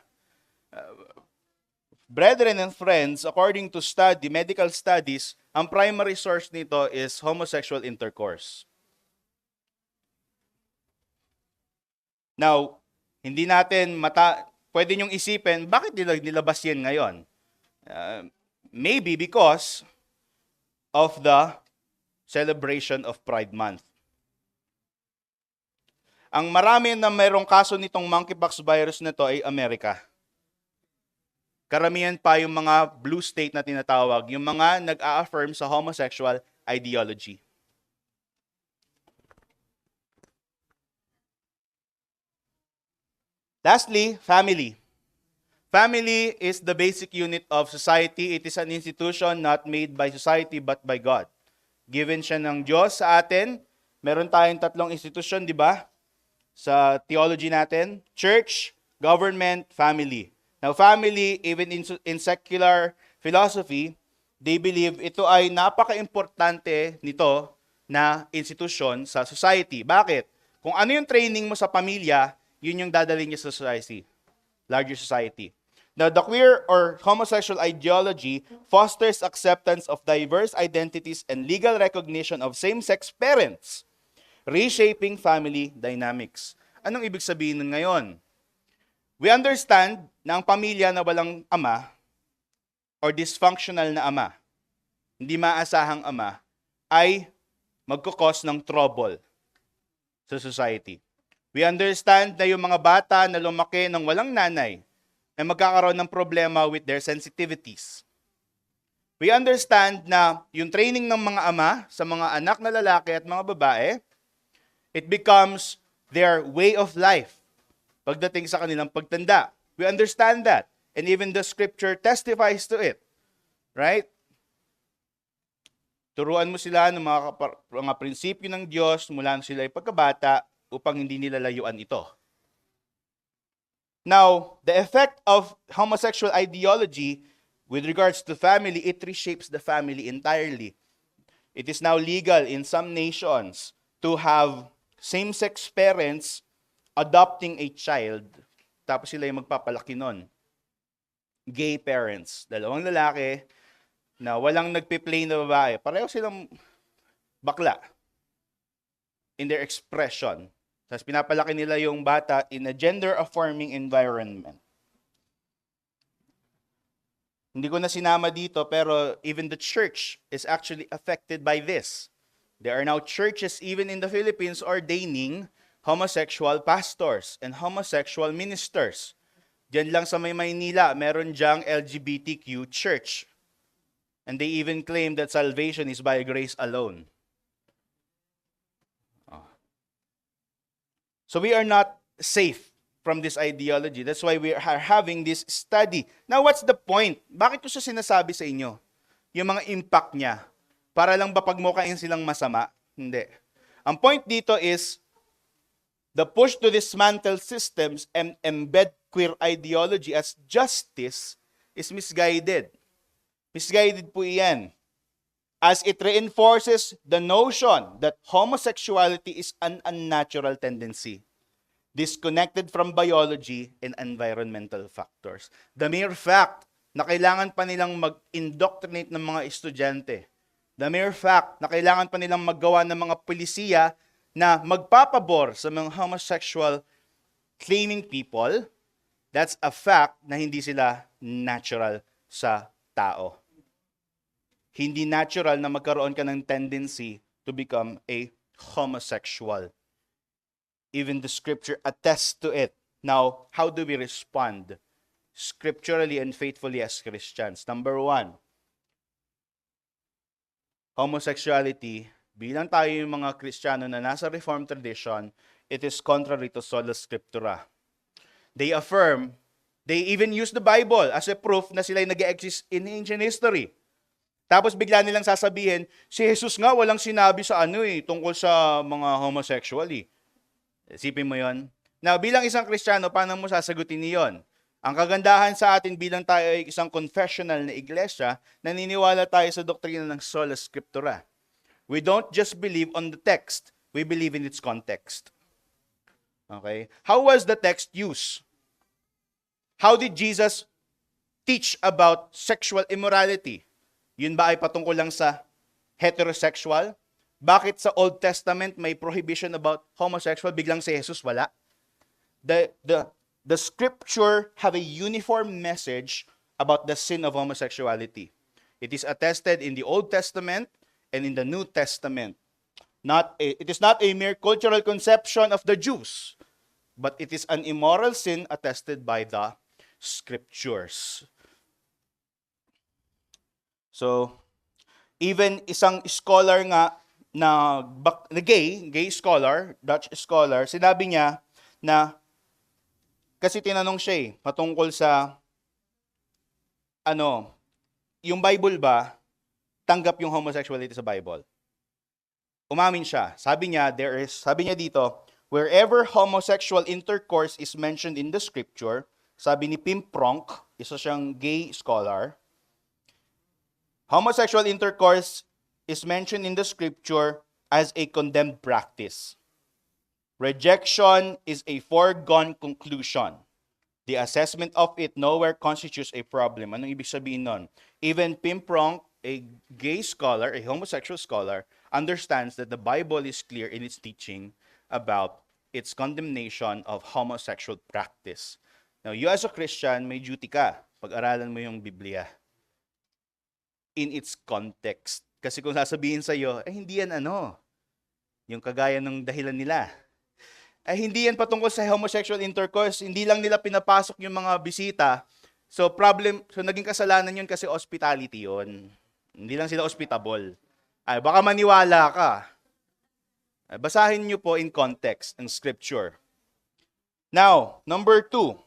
Brethren and friends, according to medical studies, ang primary source nito is homosexual intercourse. Now, hindi natin pwede nyong isipin, bakit nilabas yan ngayon? Maybe because of the celebration of Pride Month. Ang marami na mayroong kaso nitong monkeypox virus na to ay Amerika. Karamihan pa yung mga blue state na tinatawag, yung mga nag-a-affirm sa homosexual ideology. Lastly, family. Family is the basic unit of society. It is an institution not made by society but by God. Given siya ng Diyos sa atin Meron tayong tatlong institusyon, di ba? Sa theology natin, church, government, family. Now, family, even in secular philosophy, they believe ito ay napaka-importante nito na institusyon sa society. Bakit? Kung ano yung training mo sa pamilya, yun yung dadalhin niya sa society, larger society. Now, the queer or homosexual ideology fosters acceptance of diverse identities and legal recognition of same-sex parents, reshaping family dynamics. Anong ibig sabihin nun ngayon? We understand na ang pamilya na walang ama or dysfunctional na ama, hindi maasahang ama, ay magkukos ng trouble sa society. We understand na yung mga bata na lumaki ng walang nanay ay magkakaroon ng problema with their sensitivities. We understand na yung training ng mga ama sa mga anak na lalaki at mga babae, it becomes their way of life pagdating sa kanilang pagtanda. We understand that. And even the scripture testifies to it. Right? Turuan mo sila ng mga prinsipyo ng Diyos mula sila ay pagkabata upang hindi nila layuan ito. Now, the effect of homosexual ideology with regards to family, it reshapes the family entirely. It is now legal in some nations to have same-sex parents adopting a child, tapos sila yung magpapalaki nun. Gay parents, dalawang lalaki na walang nagpe-play na babae, pareho silang bakla in their expression. Tapos pinapalaki nila yung bata in a gender-affirming environment. Hindi ko na sinama dito, pero even the church is actually affected by this. There are now churches even in the Philippines ordaining homosexual pastors and homosexual ministers. Diyan lang sa may Maynila, meron diyang LGBTQ church. And they even claim that salvation is by grace alone. So we are not safe from this ideology. That's why we are having this study. Now, what's the point? Bakit ko siya sinasabi sa inyo? Yung mga impact niya. Para lang ba pagmukhain silang masama? Hindi. Ang point dito is, the push to dismantle systems and embed queer ideology as justice is misguided. Misguided po iyan. As it reinforces the notion that homosexuality is an unnatural tendency, disconnected from biology and environmental factors. The mere fact na kailangan pa nilang mag-indoctrinate ng mga estudyante, the mere fact na kailangan pa nilang maggawa ng mga polisiya na magpapabor sa mga homosexual claiming people, that's a fact na hindi sila natural sa tao. Hindi natural na magkaroon ka ng tendency to become a homosexual. Even the scripture attests to it. Now, how do we respond scripturally and faithfully as Christians? Number one, homosexuality, bilang tayo yung mga Kristiyano na nasa Reformed tradition, it is contrary to sola scriptura. They affirm, they even use the Bible as a proof na sila yung nag-exist in ancient history. Tapos bigla nilang sasabihin, si Jesus nga walang sinabi sa tungkol sa mga homosexual eh. Isipin mo yon. Now, bilang isang Kristiyano, paano mo sasagutin niyon? Ang kagandahan sa atin bilang tayo ay isang confessional na iglesia, naniniwala tayo sa doktrina ng sola scriptura. We don't just believe on the text, we believe in its context. Okay? How was the text used? How did Jesus teach about sexual immorality? Yun ba ay patungkol lang sa heterosexual? Bakit sa Old Testament may prohibition about homosexual, biglang si Jesus wala? The scripture have a uniform message about the sin of homosexuality. It is attested in the Old Testament and in the New Testament. It is not a mere cultural conception of the Jews, but it is an immoral sin attested by the scriptures. So, even isang scholar nga na gay scholar, Dutch scholar, sinabi niya na, kasi tinanong siya patungkol sa, yung Bible ba, tanggap yung homosexuality sa Bible? Umamin siya. Sabi niya dito, wherever homosexual intercourse is mentioned in the scripture, sabi ni Pim Pronk, isa siyang gay scholar, homosexual intercourse is mentioned in the scripture as a condemned practice. Rejection is a foregone conclusion. The assessment of it nowhere constitutes a problem. Anong ibig sabihin nun? Even Pim Pronk, a gay scholar, a homosexual scholar, understands that the Bible is clear in its teaching about its condemnation of homosexual practice. Now, you as a Christian, may duty ka. Pag-aralan mo yung Biblia in its context. Kasi kung sasabihin sa'yo, hindi yan yung kagaya ng dahilan nila. Hindi yan patungkol sa homosexual intercourse. Hindi lang nila pinapasok yung mga bisita. So naging kasalanan yun kasi hospitality yun. Hindi lang sila hospitable. Baka maniwala ka. Basahin nyo po in context, in scripture. Now, number 2.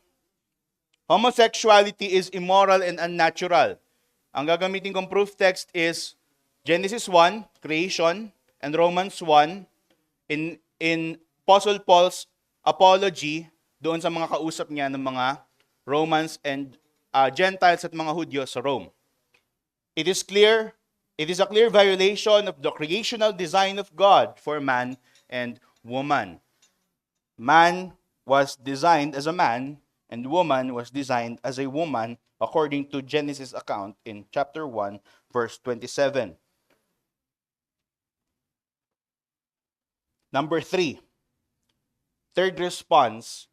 Homosexuality is immoral and unnatural. Ang gagamitin kong proof text is Genesis 1, creation, and Romans 1, in Apostle Paul's apology doon sa mga kausap niya ng mga Romans and Gentiles at mga Hudyo sa Rome. It is a clear violation of the creational design of God for man and woman. Man was designed as a man and woman was designed as a woman according to Genesis account in chapter 1 verse 27. Number 3. Third response,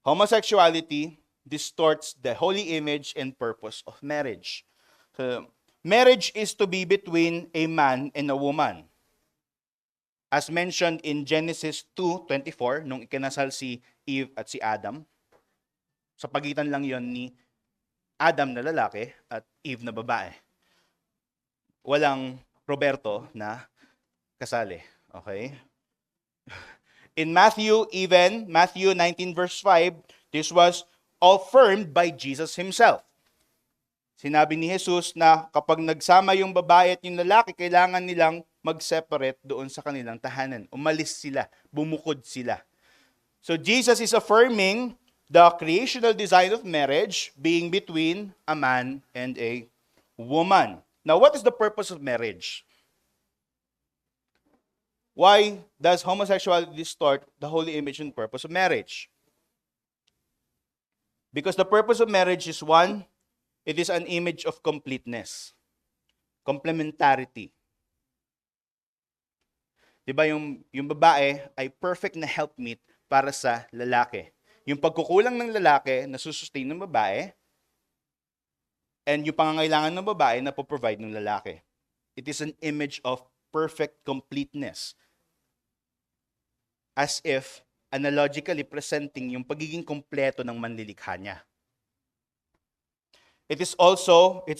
homosexuality distorts the holy image and purpose of marriage. So, marriage is to be between a man and a woman. As mentioned in Genesis 2:24, nung ikinasal si Eve at si Adam, sa pagitan lang yon ni Adam na lalaki at Eve na babae. Walang Roberto na kasali. Okay? In Matthew 19 verse 5, this was affirmed by Jesus himself. Sinabi ni Jesus na kapag nagsama yung babae at yung lalaki, kailangan nilang mag-separate doon sa kanilang tahanan. Umalis sila, bumukod sila. So Jesus is affirming the creational design of marriage being between a man and a woman. Now, what is the purpose of marriage? Why does homosexuality distort the holy image and purpose of marriage? Because the purpose of marriage is one, it is an image of completeness, complementarity. Diba yung babae ay perfect na helpmeet para sa lalaki. Yung pagkukulang ng lalaki na susustain ng babae, and yung pangangailangan ng babae na po-provide ng lalaki. It is an image of perfect completeness. As if analogically presenting yung pagiging kompleto ng manlilikha niya. Its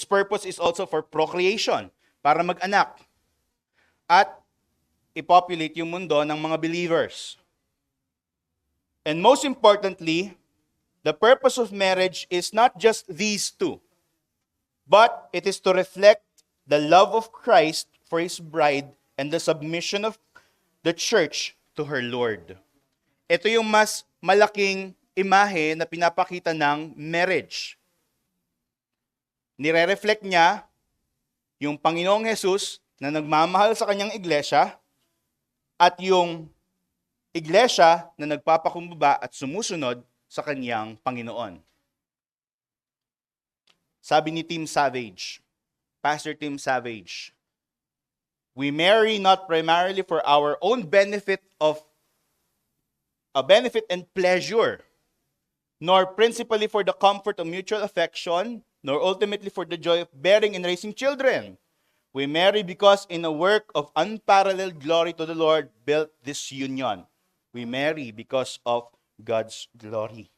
purpose is also for procreation, para mag-anak at i-populate yung mundo ng mga believers. And most importantly, the purpose of marriage is not just these two, but it is to reflect the love of Christ for His bride and the submission of the church to her Lord. Ito yung mas malaking imahe na pinapakita ng marriage. Nire-reflect niya yung Panginoong Jesus na nagmamahal sa kanyang iglesia at yung iglesia na nagpapakumbaba at sumusunod sa kanyang Panginoon. Sabi ni Pastor Tim Savage, we marry not primarily for our own benefit and pleasure, nor principally for the comfort of mutual affection, nor ultimately for the joy of bearing and raising children. We marry because in a work of unparalleled glory to the Lord built this union. We marry because of God's glory.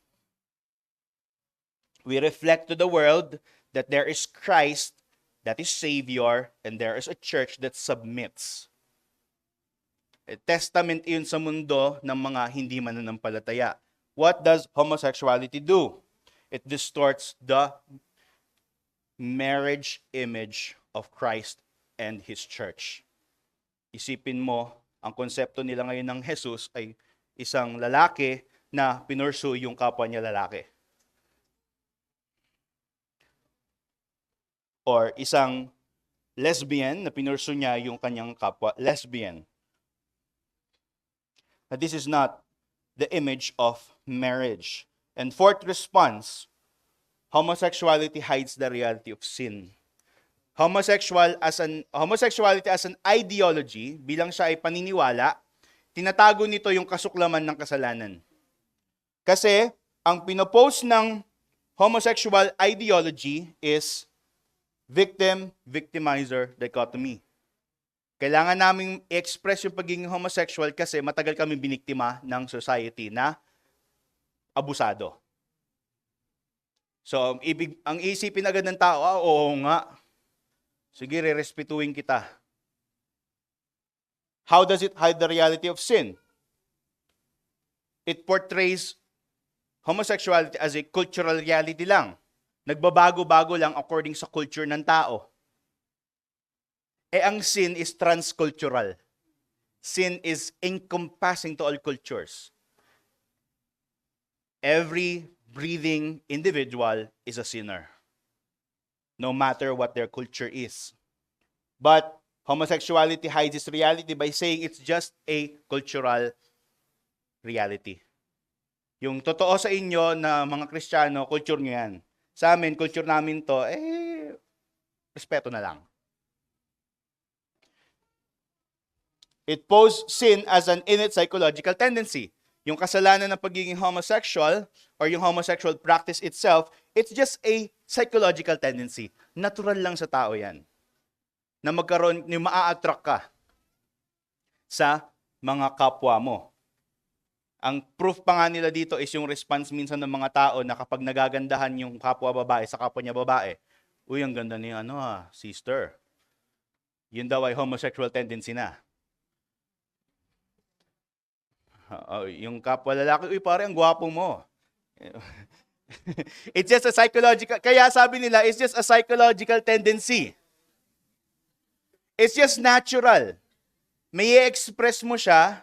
We reflect to the world that there is Christ that is Savior and there is a church that submits. A testament yun sa mundo ng mga hindi mananampalataya. What does homosexuality do? It distorts the marriage image of Christ and His church. Isipin mo, Ang konsepto nila ngayon ng Jesus ay isang lalaki na pinursu yung kapwa niya lalaki. Or isang lesbian na pinursu niya yung kanyang kapwa lesbian. Now, this is not the image of marriage. And fourth response, homosexuality hides the reality of sin. Homosexuality as an ideology, bilang siya ay paniniwala, tinatago nito yung kasuklaman ng kasalanan. Kasi ang pinopost ng homosexual ideology is victim-victimizer dichotomy. Kailangan naming i-express yung pagiging homosexual kasi matagal kami biniktima ng society na abusado. So, ang isipin agad ng tao, oo nga, sige, re-respetuhin kita. How does it hide the reality of sin? It portrays homosexuality as a cultural reality lang. Nagbabago-bago lang according sa culture ng tao. Ang sin is transcultural. Sin is encompassing to all cultures. Every breathing individual is a sinner, no matter what their culture is. But homosexuality hides its reality by saying it's just a cultural reality. Yung totoo sa inyo na mga Kristiyano, culture nyo yan. Sa amin, culture namin to, respeto na lang. It poses sin as an innate psychological tendency. Yung kasalanan ng pagiging homosexual or yung homosexual practice itself, it's just a psychological tendency. Natural lang sa tao yan. Na magkaroon, maa-attract ka sa mga kapwa mo. Ang proof pa nga nila dito is yung response minsan ng mga tao na kapag nagagandahan yung kapwa babae sa kapwa niya babae, uy, ang ganda ni sister. Yun daw ay homosexual tendency na. Yung kapwa lalaki, uy, pare, ang gwapo mo. It's just a psychological, kaya sabi nila, it's just a psychological tendency. It's just natural. May i-express mo siya,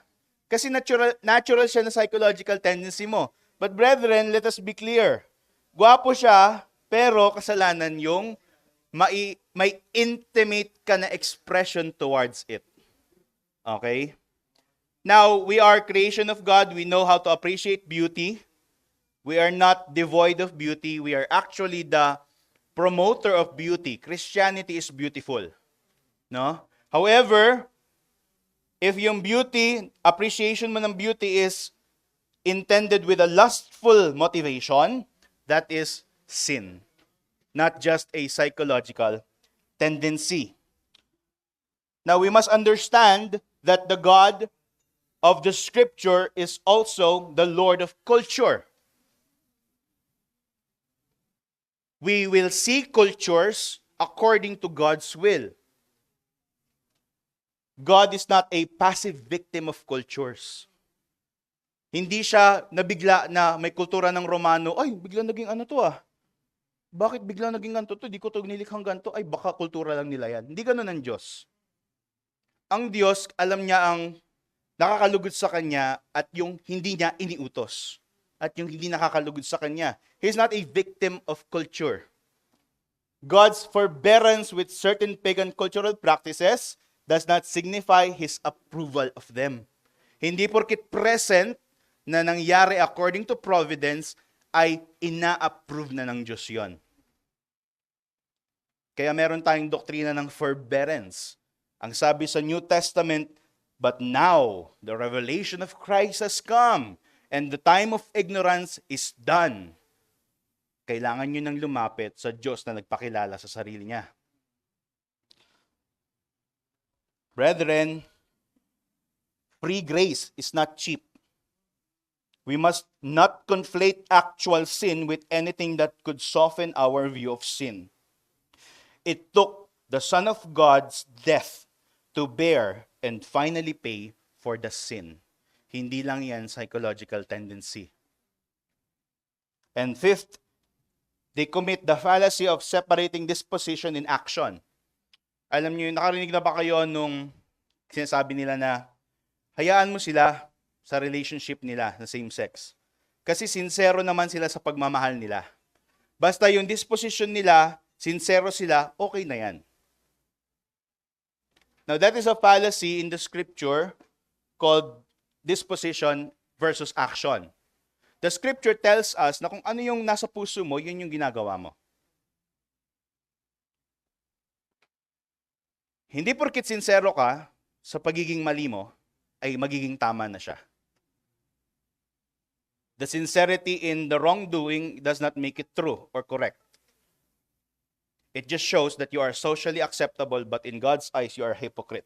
kasi natural siya na psychological tendency mo. But brethren, let us be clear. Gwapo siya, pero kasalanan yung may intimate ka na expression towards it. Okay? Now, we are creation of God. We know how to appreciate beauty. We are not devoid of beauty. We are actually the promoter of beauty. Christianity is beautiful. No? However, if yung beauty, appreciation mo ng beauty is intended with a lustful motivation, that is sin. Not just a psychological tendency. Now, we must understand that the God of the Scripture is also the Lord of culture. We will see cultures according to God's will. God is not a passive victim of cultures. Hindi siya nabigla na may kultura ng Romano, ay, bigla naging ano to Bakit bigla naging ganito to? Di ko to nilikhang ganito. Ay, baka kultura lang nila yan. Hindi ganun ang Diyos. Ang Diyos, alam niya ang nakakalugod sa Kanya at yung hindi niya iniutos. At yung hindi nakakalugod sa Kanya. He's not a victim of culture. God's forbearance with certain pagan cultural practices does not signify His approval of them. Hindi porkit present na nangyari according to providence, ay ina-approve na ng Diyos yon. Kaya meron tayong doktrina ng forbearance. Ang sabi sa New Testament, but now the revelation of Christ has come, and the time of ignorance is done. Kailangan nyo nang lumapit sa Diyos na nagpakilala sa sarili niya. Brethren, free grace is not cheap. We must not conflate actual sin with anything that could soften our view of sin. It took the Son of God's death to bear and finally pay for the sin. Hindi lang yan psychological tendency. And fifth, they commit the fallacy of separating disposition in action. Alam niyo, nakarinig na ba kayo nung sinasabi nila na hayaan mo sila sa relationship nila na same sex. Kasi sincero naman sila sa pagmamahal nila. Basta yung disposition nila, sincero sila, okay na yan. Now that is a fallacy in the scripture called disposition versus action. The scripture tells us na kung ano yung nasa puso mo, yun yung ginagawa mo. Hindi porkit sincero ka sa pagiging mali mo, ay magiging tama na siya. The sincerity in the wrongdoing does not make it true or correct. It just shows that you are socially acceptable, but in God's eyes, you are a hypocrite.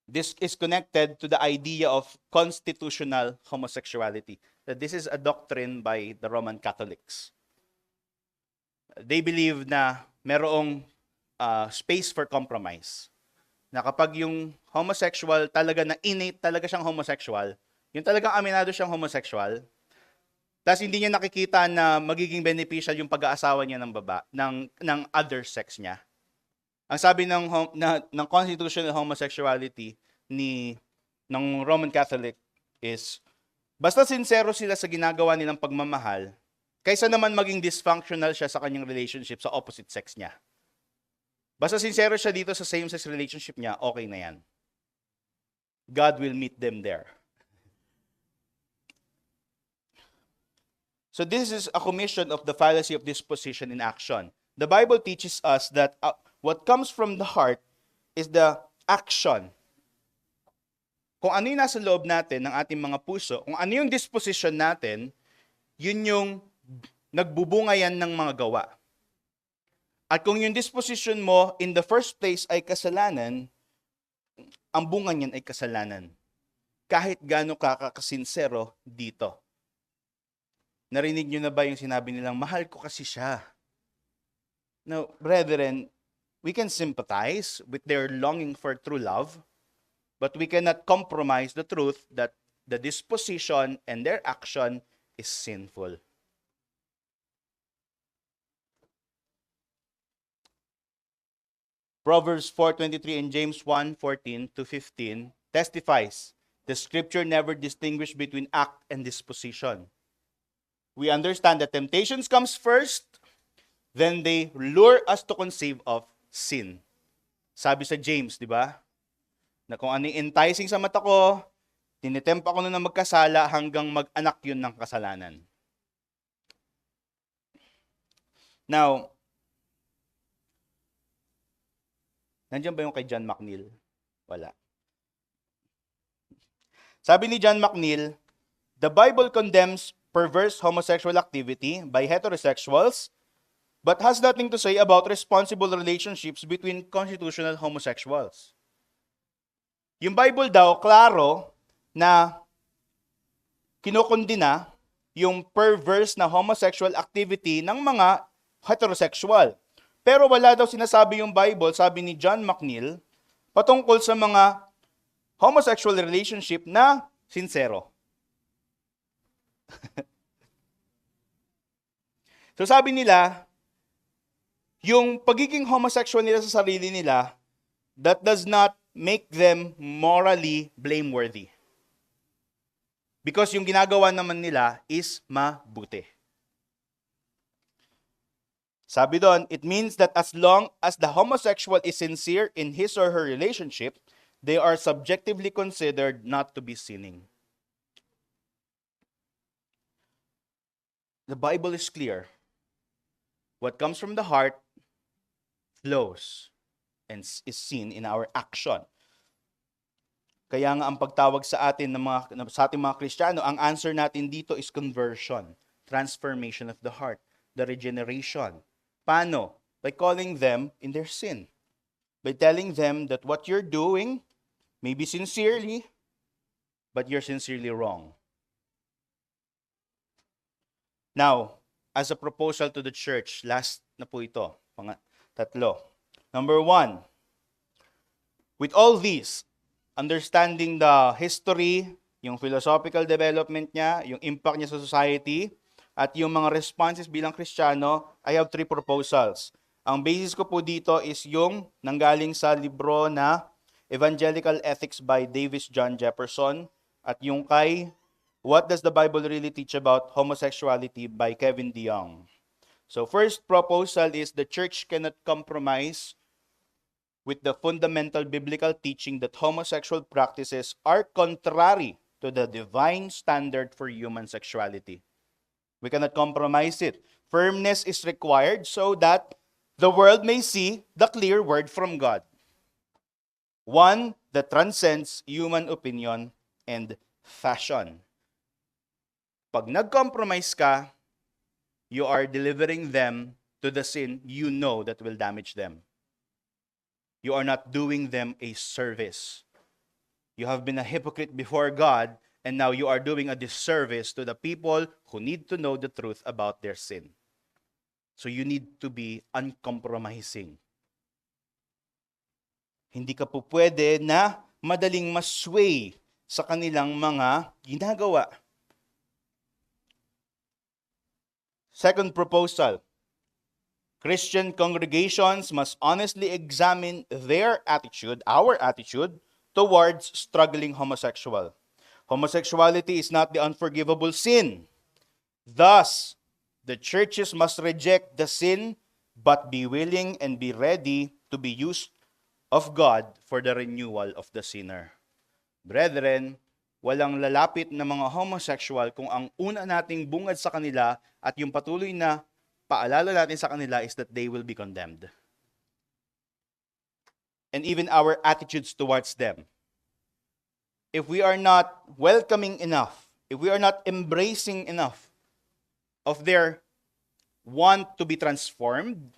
This is connected to the idea of constitutional homosexuality. That this is a doctrine by the Roman Catholics. They believe na merong space for compromise. Na kapag yung homosexual talaga na innate talaga siyang homosexual, yung talagang aminado siyang homosexual, tapos hindi niya nakikita na magiging beneficial yung pag-aasawa niya ng other sex niya. Ang sabi ng constitutional homosexuality ng Roman Catholic is, basta sincero sila sa ginagawa nilang pagmamahal, kaysa naman maging dysfunctional siya sa kanyang relationship sa opposite sex niya. Basta sincero siya dito sa same-sex relationship niya, okay na yan. God will meet them there. So this is a commission of the fallacy of disposition in action. The Bible teaches us that what comes from the heart is the action. Kung ano yung nasa loob natin ng ating mga puso, kung ano yung disposition natin, yun yung nagbubunga yan ng mga gawa. At kung yung disposition mo in the first place ay kasalanan, ang bunga niyan ay kasalanan. Kahit gaano ka kasinsero dito. Narinig nyo na ba yung sinabi nilang, mahal ko kasi siya? Now, brethren, we can sympathize with their longing for true love, but we cannot compromise the truth that the disposition and their action is sinful. Proverbs 4:23 and James 1:14-15 testifies the scripture never distinguishes between act and disposition. We understand that temptations comes first, then they lure us to conceive of sin. Sabi sa James, di ba? Na kung ano yung enticing sa mata ko, tinitempt ako na magkasala hanggang mag-anak yun ng kasalanan. Now, nandiyan ba yung kay John McNeil? Wala. Sabi ni John McNeil, the Bible condemns perverse homosexual activity by heterosexuals, but has nothing to say about responsible relationships between constitutional homosexuals. Yung Bible daw, klaro na kinukundina yung perverse na homosexual activity ng mga heterosexual. Pero wala daw sinasabi yung Bible, sabi ni John McNeil, patungkol sa mga homosexual relationship na sincero. So sabi nila, yung pagiging homosexual nila sa sarili nila, that does not make them morally blameworthy. Because yung ginagawa naman nila is mabuti. Sabi doon, it means that as long as the homosexual is sincere in his or her relationship, they are subjectively considered not to be sinning. The Bible is clear. What comes from the heart flows and is seen in our action. Kaya nga ang pagtawag sa atin sa ating mga Kristiyano, ang answer natin dito is conversion, transformation of the heart, the regeneration. Paano? By calling them in their sin. By telling them that what you're doing may be sincerely, but you're sincerely wrong. Now, as a proposal to the church, last na po ito, mga tatlo. Number 1, with all these, understanding the history, yung philosophical development niya, yung impact niya sa society, at yung mga responses bilang Kristiyano, I have 3 proposals. Ang basis ko po dito is yung nanggaling sa libro na Evangelical Ethics by Davis John Jefferson at yung kay What Does the Bible Really Teach About Homosexuality by Kevin DeYoung. So first proposal is the church cannot compromise with the fundamental biblical teaching that homosexual practices are contrary to the divine standard for human sexuality. We cannot compromise it. Firmness is required so that the world may see the clear word from God. One that transcends human opinion and fashion. Pag nag-compromise ka, you are delivering them to the sin you know that will damage them. You are not doing them a service. You have been a hypocrite before God, and now you are doing a disservice to the people who need to know the truth about their sin. So you need to be uncompromising. Hindi ka po pwede na madaling masway sa kanilang mga ginagawa. Second proposal, Christian congregations must honestly examine their attitude, our attitude, towards struggling homosexual. Homosexuality is not the unforgivable sin. Thus, the churches must reject the sin, but be willing and be ready to be used of God for the renewal of the sinner. Brethren, walang lalapit na mga homosexual kung ang una nating bungad sa kanila at yung patuloy na paalala natin sa kanila is that they will be condemned. And even our attitudes towards them. If we are not welcoming enough, if we are not embracing enough of their want to be transformed,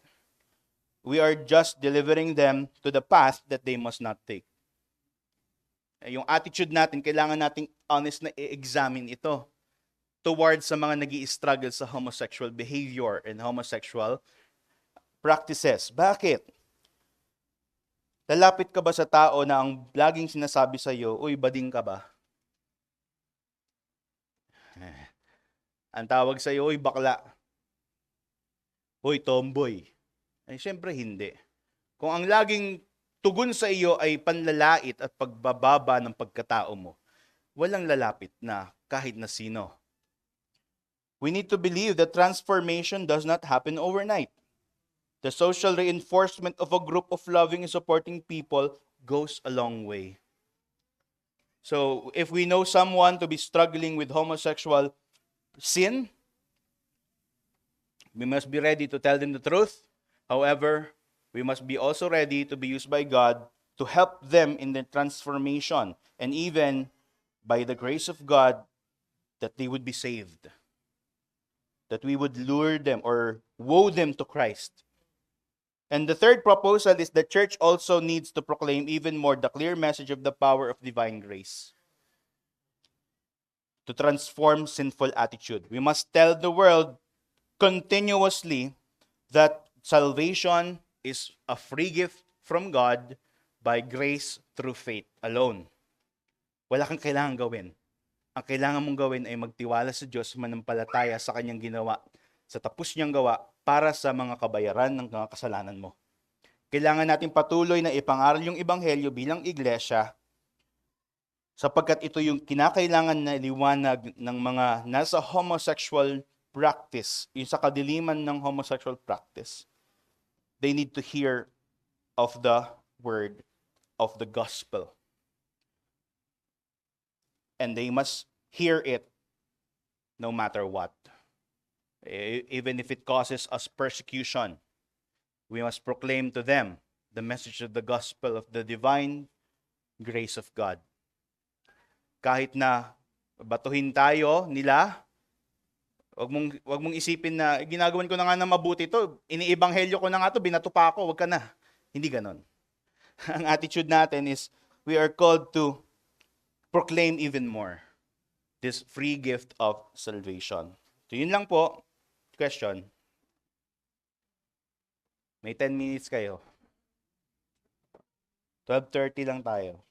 we are just delivering them to the path that they must not take. Yung attitude natin, kailangan nating honest na i-examine ito towards sa mga nag-i-struggle sa homosexual behavior and homosexual practices. Bakit? Lalapit ka ba sa tao na ang laging sinasabi sa iyo, uy, bading ka ba? Ang tawag sa iyo, uy, bakla. Uy, tomboy. Ay, syempre hindi. Kung ang laging tugon sa iyo ay panlalait at pagbababa ng pagkatao mo, walang lalapit na kahit na sino. We need to believe that transformation does not happen overnight. The social reinforcement of a group of loving and supporting people goes a long way. So, if we know someone to be struggling with homosexual sin, we must be ready to tell them the truth. However, we must be also ready to be used by God to help them in their transformation and even by the grace of God that they would be saved. That we would lure them or woo them to Christ. And the third proposal is the church also needs to proclaim even more the clear message of the power of divine grace to transform sinful attitude. We must tell the world continuously that salvation is a free gift from God by grace through faith alone. Wala kang kailangan gawin. Ang kailangan mong gawin ay magtiwala sa Diyos, manampalataya sa kanyang ginawa, sa tapos niyang gawa para sa mga kabayaran ng mga kasalanan mo. Kailangan natin patuloy na ipangaral yung ebanghelyo bilang iglesia sapagkat ito yung kinakailangan na liwanag ng mga nasa homosexual practice, yung sa kadiliman ng homosexual practice. They need to hear of the word of the gospel. And they must hear it no matter what. Even if it causes us persecution, we must proclaim to them the message of the gospel of the divine grace of God. Kahit na batuhin tayo nila, wag mong isipin na ginagawan ko na nga na mabuti to, iniibanghelyo ko na nga to, binato pa ako, wag ka na. Hindi ganon. Ang attitude natin is we are called to proclaim even more this free gift of salvation. So yun lang po. Question. May 10 minutes kayo. 12:30 lang tayo.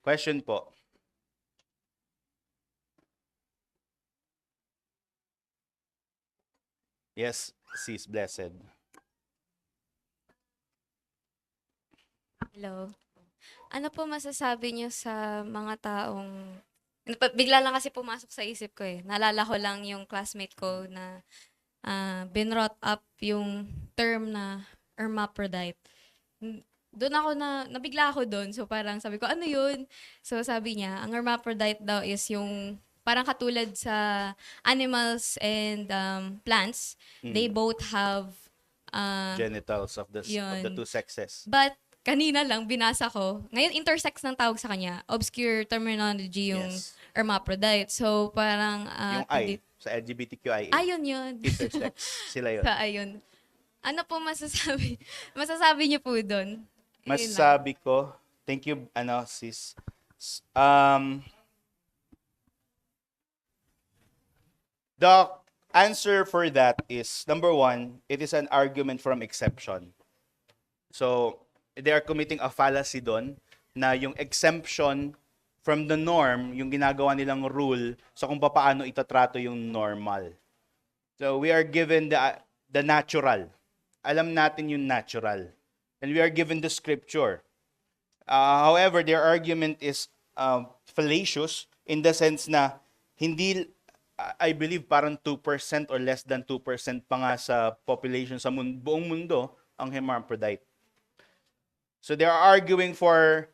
Question po. Yes, sis, blessed. Hello. Ano po masasabi niyo sa mga taong bigla lang kasi pumasok sa isip ko, eh. Naalala ko lang yung classmate ko na, binrought up yung term na hermaphrodite. Do'n ako nabigla ako do'n. So, parang sabi ko, "Ano 'yun?" So, sabi niya, ang hermaphrodite daw is yung parang katulad sa animals and, plants, they Mm. both have, ah, Genitals of the 'yun. two sexes. But kanina lang binasa ko, ngayon intersex ng tawag sa kanya, obscure terminology yung Yes. hermaphrodite. So parang, Yung I sa LGBTQIA. yun. Intersex. Sila yon. Sa ayun. Ano po masasabi masasabi niyo po dun? Yun lang. Masasabi ko, thank you, sis. The answer for that is, number one, it is an argument from exception. So, they are committing a fallacy doon na yung exemption from the norm, yung ginagawa nilang rule sa kung paano itatrato yung normal. So, we are given the natural. Alam natin yung natural. And we are given the scripture. However, their argument is fallacious in the sense na hindi, I believe parang 2% or less than 2% pa nga sa population sa buong mundo ang hermaphrodite. So they are arguing for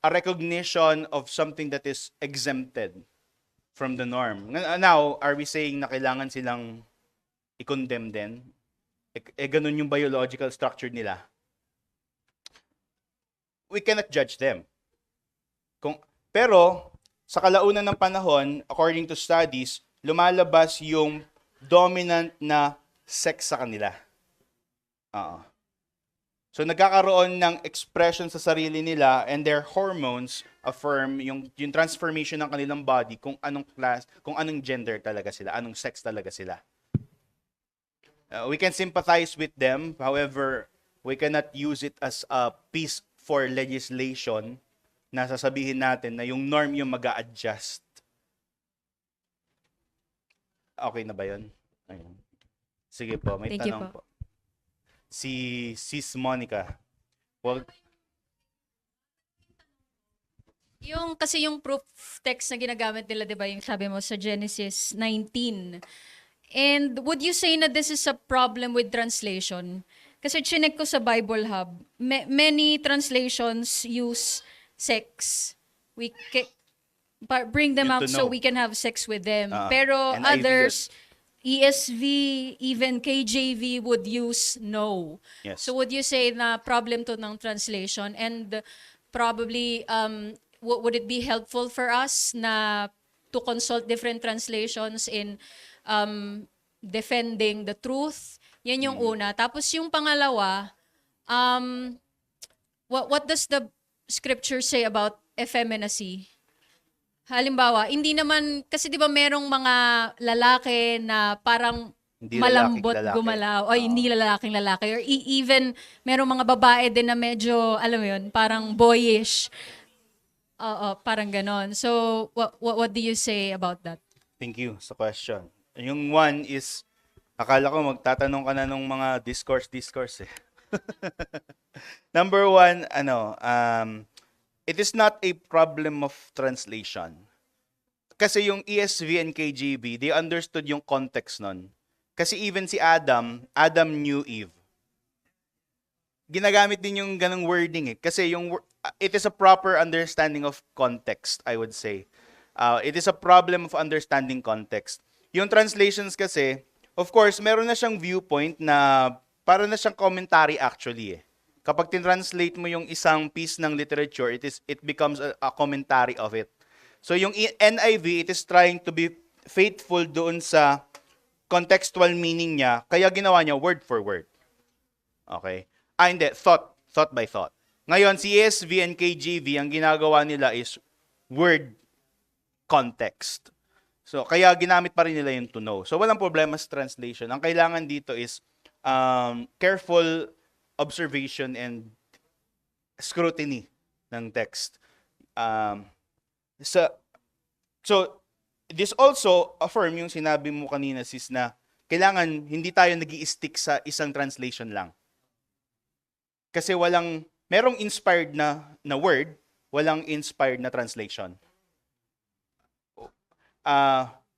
a recognition of something that is exempted from the norm. Now, are we saying na kailangan silang i-condemn din? Ganun yung biological structure nila? We cannot judge them. Pero, sa kalaunan ng panahon, according to studies, lumalabas yung dominant na sex sa kanila. So nagkakaroon ng expression sa sarili nila and their hormones affirm yung transformation ng kanilang body kung anong class, kung anong gender talaga sila, anong sex talaga sila. We can sympathize with them, however, we cannot use it as a piece for legislation na sasabihin natin na yung norm yung mag-a-adjust. Okay na ba yun? Ayun. Sige po, may Thank you tanong po. po. Si Sis Monica. Well, Kasi yung proof text na ginagamit nila, 'di ba, yung sabi mo sa Genesis 19. And would you say na this is a problem with translation? Kasi chinek ko sa Bible Hub, many translations use sex. We bring them Yun out to so know. we can have sex with them. Ah, Pero NIV others, ESV, even KJV would use no. yes. So would you say na problem to ng translation, and probably would it be helpful for us na to consult different translations in defending the truth? Yan yung una. Tapos yung pangalawa, what does the scripture say about effeminacy? Halimbawa, hindi naman, kasi di ba merong mga lalaki na parang Hindi malambot lalaking lalaki. gumalaw, o hindi lalaking lalaki, or even merong mga babae din na medyo, alam mo yun, parang boyish. Oo, parang ganon. So, what do you say about that? Thank you sa question. Yung one is, akala ko magtatanong ka na nung mga discourse eh. Number one, it is not a problem of translation. Kasi yung ESV and KJV, they understood yung context nun. Kasi even si Adam knew Eve. Ginagamit din yung ganong wording eh. Kasi it is a proper understanding of context, I would say. It is a problem of understanding context. Yung translations kasi, of course, meron na siyang viewpoint na para na siyang commentary actually eh. Kapag tinranslate mo yung isang piece ng literature, it becomes a commentary of it. So yung NIV, it is trying to be faithful doon sa contextual meaning niya, kaya ginawa niya word for word. Okay? Hindi, thought by thought. Ngayon, si ESV and KJV, ang ginagawa nila is word context. So, kaya ginamit pa rin nila yung to know. So, walang problema sa translation. Ang kailangan dito is careful observation and scrutiny ng text. So, this also affirm yung sinabi mo kanina, sis, na kailangan hindi tayo nag-i-stick sa isang translation lang. Kasi walang merong inspired na word, walang inspired na translation.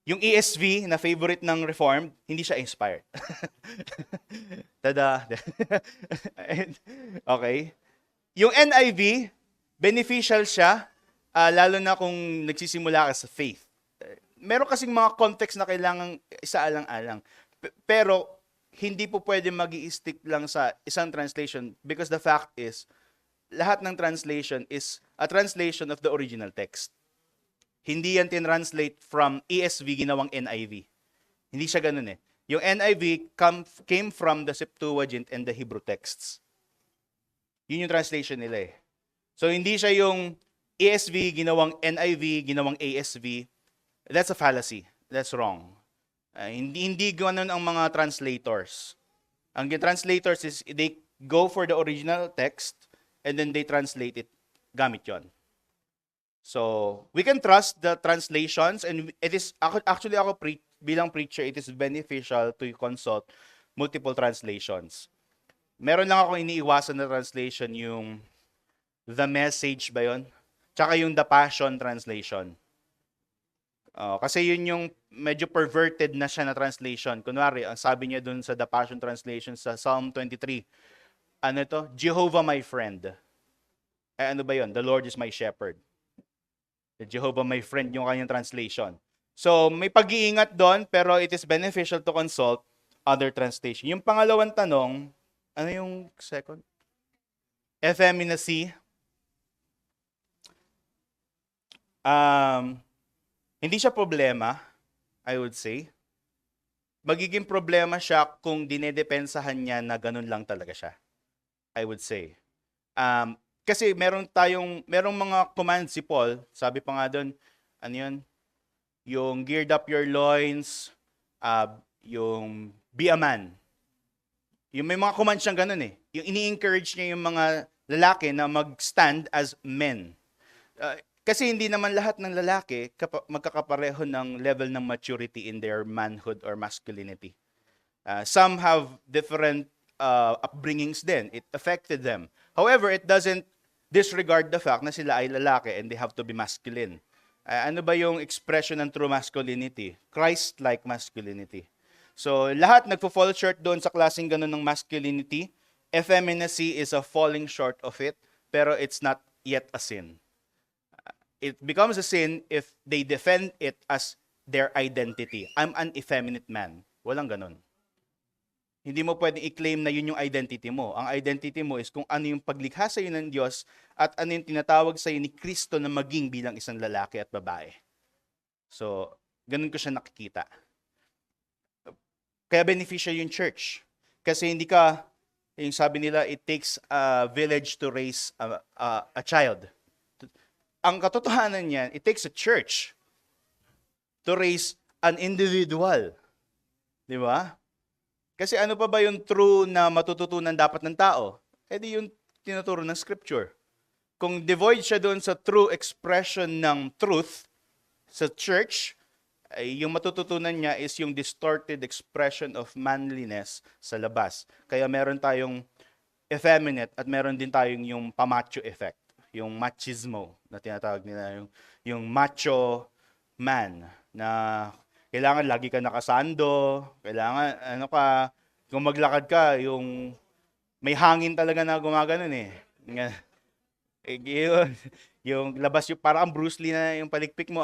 Yung ESV na favorite ng Reformed, hindi siya inspired. Tada. Okay. Yung NIV, beneficial siya, lalo na kung nagsisimula ka sa faith. Meron kasing mga context na kailangan isaalang-alang. Pero, hindi po pwede mag-i-stick lang sa isang translation because the fact is, lahat ng translation is a translation of the original text. Hindi yan tinranslate from ESV ginawang NIV. Hindi siya ganun eh. Yung NIV came from the Septuagint and the Hebrew texts. Yun yung translation nila eh. So hindi siya yung ESV ginawang NIV, ginawang ASV. That's a fallacy. That's wrong. Hindi ganun ang mga translators. Ang translators is they go for the original text and then they translate it gamit yon. So, we can trust the translations and it is actually ako bilang preacher, it is beneficial to consult multiple translations. Meron lang ako iniiwasan na translation, yung The Message ba yun? Tsaka yung The Passion Translation. Kasi yun yung medyo perverted na siya na translation. Kunwari, ang sabi niya dun sa The Passion Translation sa Psalm 23, ano to? Jehovah my friend. Ano ba yun? The Lord is my shepherd. Jehovah my friend yung kanyang translation. So, may pag-iingat doon, pero it is beneficial to consult other translation. Yung pangalawang tanong, ano yung second? Effeminacy. Hindi siya problema, I would say. Magiging problema siya kung dinedepensahan niya na ganun lang talaga siya. I would say. Kasi merong mga commands si Paul, sabi pa nga doon, ano yun? Yung geared up your loins, yung be a man. Yung may mga commands siyang ganun eh. Yung ini-encourage niya yung mga lalaki na mag-stand as men. Kasi hindi naman lahat ng lalaki magkakapareho ng level ng maturity in their manhood or masculinity. Some have different upbringings din. It affected them. However, it doesn't disregard the fact na sila ay lalaki and they have to be masculine. Ano ba yung expression ng true masculinity? Christ-like masculinity. So, lahat nagpo-fall short doon sa klaseng ganun ng masculinity. Effeminacy is a falling short of it, pero it's not yet a sin. It becomes a sin if they defend it as their identity. I'm an effeminate man. Walang ganun. Hindi mo pwedeng i-claim na yun yung identity mo. Ang identity mo is kung ano yung paglikha sa iyo ng Diyos at ano yung tinatawag sa iyo ni Kristo na maging bilang isang lalaki at babae. So, ganun ko siya nakikita. Kaya beneficial yung church. Kasi hindi ka, yung sabi nila, it takes a village to raise a child. Ang katotohanan niyan, it takes a church to raise an individual. Di ba? Kasi ano pa ba yung true na matututunan dapat ng tao? Eh di yung tinuturo ng scripture. Kung devoid siya doon sa true expression ng truth sa church, ay yung matututunan niya is yung distorted expression of manliness sa labas. Kaya meron tayong effeminate at meron din tayong yung pamacho effect, yung machismo na tinatawag nila, yung macho man na kailangan lagi ka nakasando, kailangan kung maglakad ka, yung may hangin talaga na gumaganon eh. Yung labas yung parang Bruce Lee na yung palikpik mo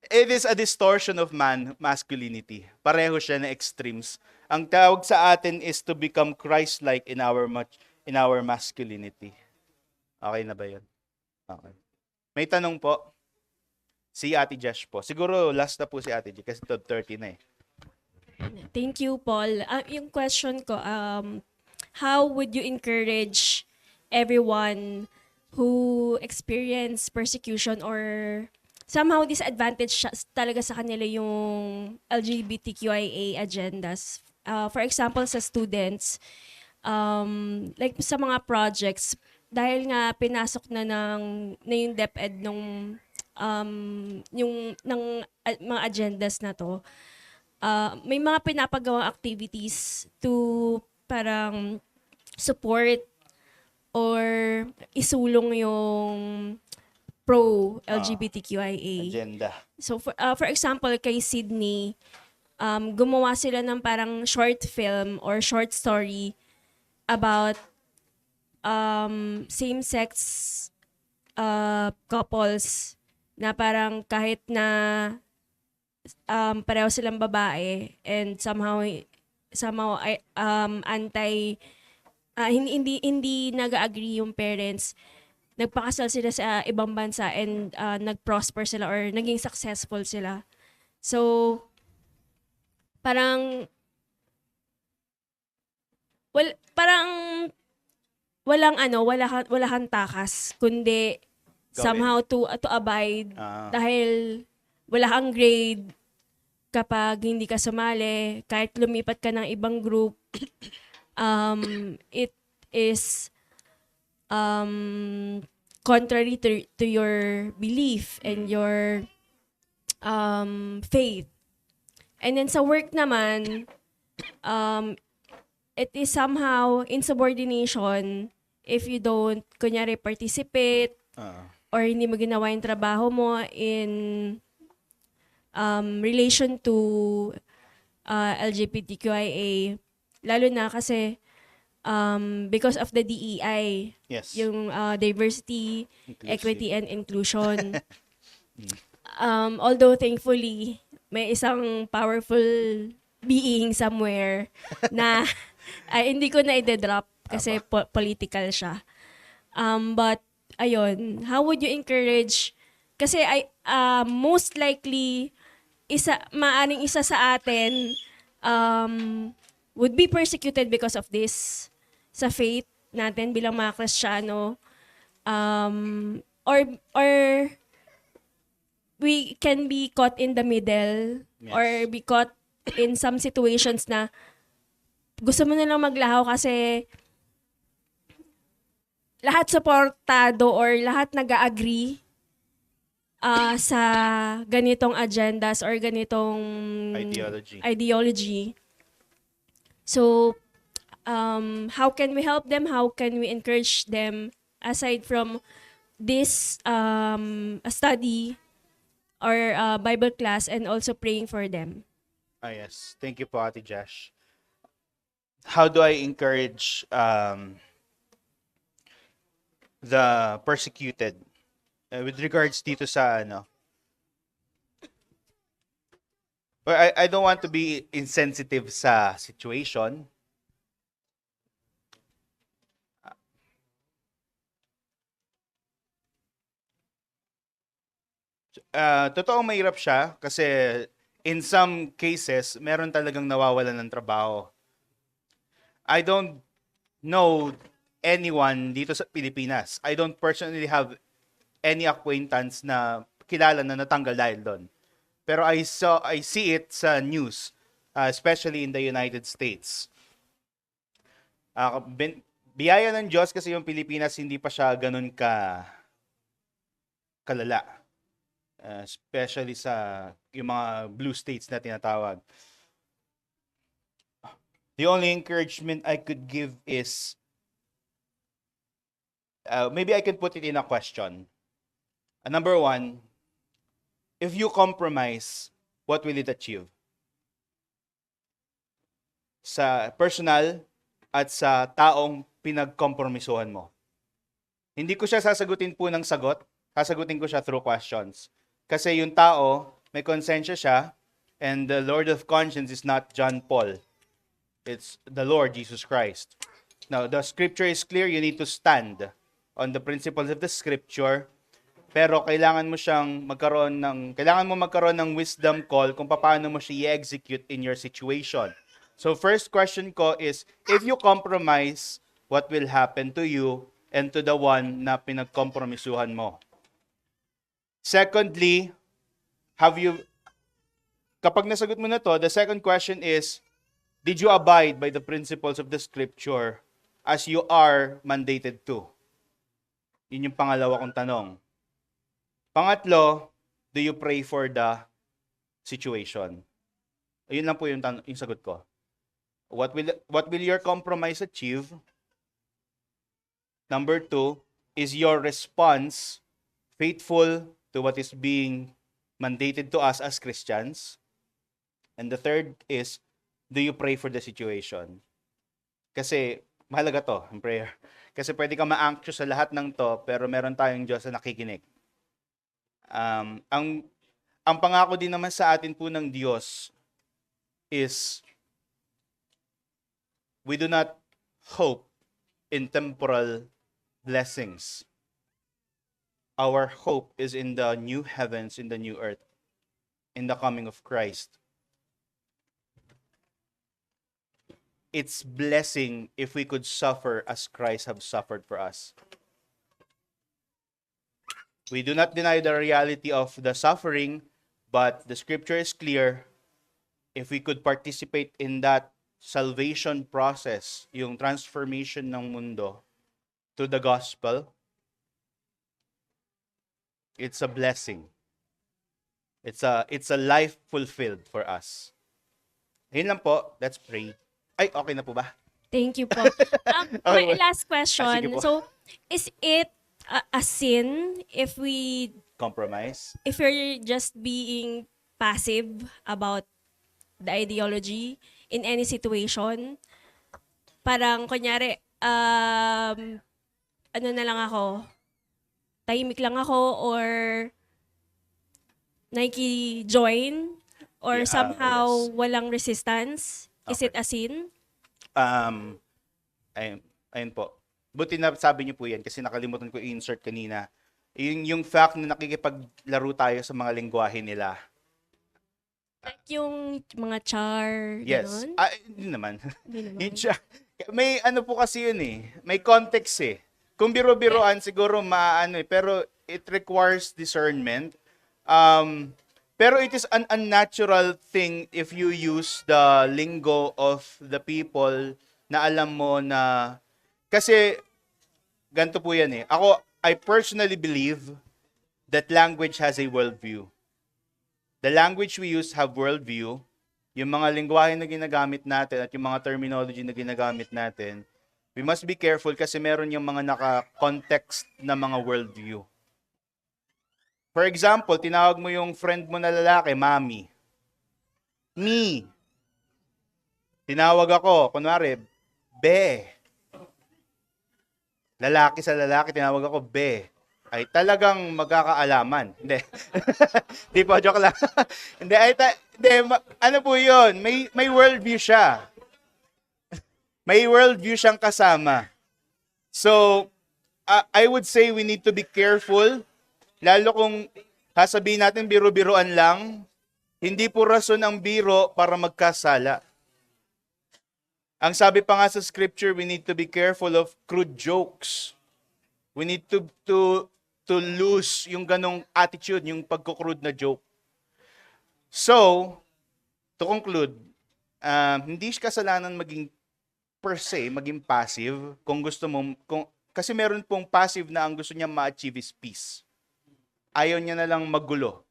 it is a distortion of masculinity. Pareho siya na extremes. Ang tawag sa atin is to become Christ-like in our masculinity. Okay na ba yun? Okay. May tanong po? Si Ate Josh po. Siguro last na po si Ate Josh kasi 30 na eh. Thank you, Paul. Yung question ko, how would you encourage everyone who experience persecution or somehow disadvantage talaga sa kanila yung LGBTQIA agendas? For example, sa students, like sa mga projects, dahil nga pinasok na yung DepEd ng mga agendas na to, may mga pinapagawang activities to parang support or isulong yung pro-LGBTQIA. Agenda. So for example, kay Sydney, gumawa sila ng parang short film or short story about same-sex couples na parang kahit na pareho silang babae and somehow anti hindi nag-agree yung parents, nagpakasal sila sa ibang bansa and nag-prosper sila or naging successful sila. So parang parang wala kang takas kundi Gawin. somehow to abide Ah. dahil wala kang grade kapag hindi ka sumali, kahit lumipat ka ng ibang group. It is contrary to your belief and your faith. And then sa work naman, it is somehow insubordination if you don't, kunyari, participate Ah. or hindi mo ginawa yung trabaho mo in relation to LGBTQIA. Lalo na kasi because of the DEI, Yes. yung diversity, Inclusive. equity, and inclusion. Although thankfully, may isang powerful being somewhere na hindi ko na i-drop kasi political siya. But ayun, how would you encourage? Kasi most likely maaring isa sa atin would be persecuted because of this sa faith natin bilang mga Kristiyano, or we can be caught in the middle. Yes. Or be caught in some situations na gusto mo na lang maglaho kasi lahat supportado or lahat nag-agree sa ganitong agendas or ganitong ideology. So, how can we help them? How can we encourage them aside from this a study or Bible class and also praying for them? Ah, yes. Thank you po, Ate Josh. How do I encourage the persecuted with regards dito sa ano? Well, I don't want to be insensitive sa situation. Totoong mahirap siya kasi in some cases, meron talagang nawawalan ng trabaho. I don't know anyone dito sa Pilipinas. I don't personally have any acquaintance na kilala na natanggal dahil doon. Pero I see it sa news, especially in the United States. Biyaya ng Diyos kasi yung Pilipinas hindi pa siya ganun kalala. Especially sa yung mga blue states na tinatawag. The only encouragement I could give is maybe I can put it in a question. Number one, if you compromise, what will it achieve? Sa personal at sa taong pinagkompromisuhan mo. Hindi ko siya sasagutin po ng sagot, sasagutin ko siya through questions. Kasi yung tao, may konsensya siya, and the Lord of conscience is not John Paul. It's the Lord Jesus Christ. Now, the scripture is clear, you need to stand on the principles of the scripture, pero kailangan mo magkaroon ng wisdom call kung paano mo siya i-execute in your situation. So first question ko is, if you compromise, what will happen to you and to the one na pinagkompromisuhan mo? Secondly, kapag nasagot mo na to, the second question is, did you abide by the principles of the scripture as you are mandated to? Yun yung pangalawa kong tanong. Pangatlo, do you pray for the situation? Ayun lang po yung sagot ko. What will your compromise achieve? Number 2, is your response faithful to what is being mandated to us as Christians? And the third is, do you pray for the situation? Kasi mahalaga to, ang prayer. Kasi pwede ka ma-anxious sa lahat ng to, pero meron tayong Diyos na nakikinig. Ang pangako din naman sa atin po ng Diyos is we do not hope in temporal blessings. Our hope is in the new heavens, in the new earth, in the coming of Christ. It's blessing if we could suffer as Christ have suffered for us. We do not deny the reality of the suffering, but the scripture is clear. If we could participate in that salvation process, yung transformation ng mundo to the gospel, it's a blessing. It's a life fulfilled for us. Yun lang po. Let's pray. Ay, okay na po ba? Thank you po. Okay. My last question. Sige po. So, is it a sin if Compromise. you're just being passive about the ideology in any situation? Parang, kunyari, ano na lang ako, tahimik lang ako, or join or Yeah, somehow yes. walang resistance? Is Okay. it a sin? Ayun po. Buti na sabi niyo po yan kasi nakalimutan ko i-insert kanina. Yung fact na nakikipaglaro tayo sa mga lengguwahe nila. Like yung mga char, Yes. ganon? Hindi naman. Hindi naman. Yun siya. May ano po kasi yun eh. May context eh. Kung biro-biroan siguro maano eh. Pero it requires discernment. Pero it is an unnatural thing if you use the lingo of the people na alam mo na... Kasi ganito po yan eh. I personally believe that language has a worldview. The language we use have worldview. Yung mga lingwahe na ginagamit natin at yung mga terminology na ginagamit natin, we must be careful kasi meron yung mga naka-context na mga worldview. For example, tinawag mo yung friend mo na lalaki, mami. Me. Tinawag ako, kunwari, be. Lalaki sa lalaki, tinawag ako, be. Ay talagang magkakaalaman. Hindi. Di po, joke lang. Hindi, ano po yun? May worldview siya. May worldview siyang kasama. So, I would say we need to be careful. Lalo kung sasabihin natin biro-biroan lang, hindi po rason ang biro para magkasala. Ang sabi pa nga sa scripture, we need to be careful of crude jokes. We need to lose yung ganong attitude, yung pagkukrude na joke. So, to conclude, hindi kasalanan maging per se, maging passive kung gusto mo, kasi meron pong passive na ang gusto niya ma-achieve is peace. Ayaw niya na lang magulo.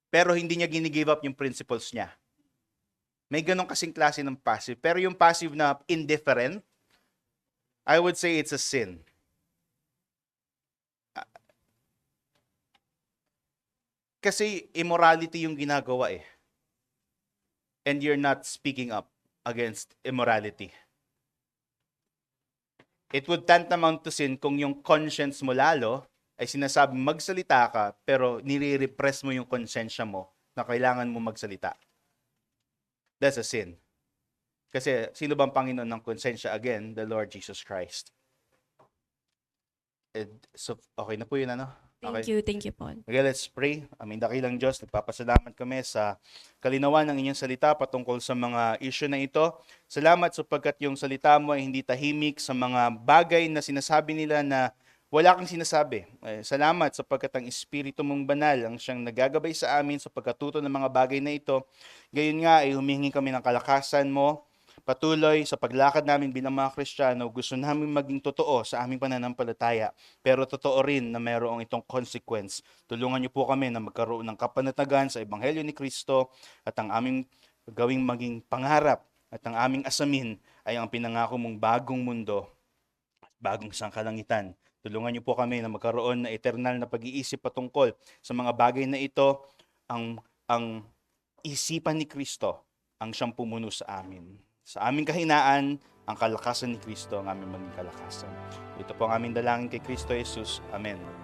Pero hindi niya gini-give up yung principles niya. May ganong kasing klase ng passive. Pero yung passive na indifferent, I would say it's a sin. Kasi immorality yung ginagawa eh. And you're not speaking up against immorality. It would tantamount to sin kung yung conscience mo lalo ay sinasabi magsalita ka pero nire-repress mo yung konsensya mo na kailangan mo magsalita. That's a sin. Kasi sino bang Panginoon ng konsensya? Again, the Lord Jesus Christ. So, okay na po yun, ano? Thank you, Paul. Okay, let's pray. Aming dakilang Diyos, nagpapasalamat kami sa kalinawan ng inyong salita patungkol sa mga issue na ito. Salamat sapagkat yung salita mo ay hindi tahimik sa mga bagay na sinasabi nila na wala kang sinasabi. Salamat sapagkat ang Espiritu mong banal ang siyang nagagabay sa amin sa pagkatuto ng mga bagay na ito. Gayon nga ay humihingi kami ng kalakasan mo patuloy sa paglakad namin bilang mga Kristiyano. Gusto namin maging totoo sa aming pananampalataya, pero totoo rin na mayroong itong consequence. Tulungan niyo po kami na magkaroon ng kapanatagan sa Ebanghelyo ni Kristo at ang aming gawing maging pangarap at ang aming asamin ay ang pinangako mong bagong mundo bagong sangkalangitan. Tulungan niyo po kami na magkaroon na eternal na pag-iisip patungkol sa mga bagay na ito. Ang isipan ni Kristo ang siyang pumuno sa amin. Sa aming kahinaan, ang kalakasan ni Kristo ang aming maging kalakasan. Ito po ang aming dalangin kay Kristo Jesus. Amen.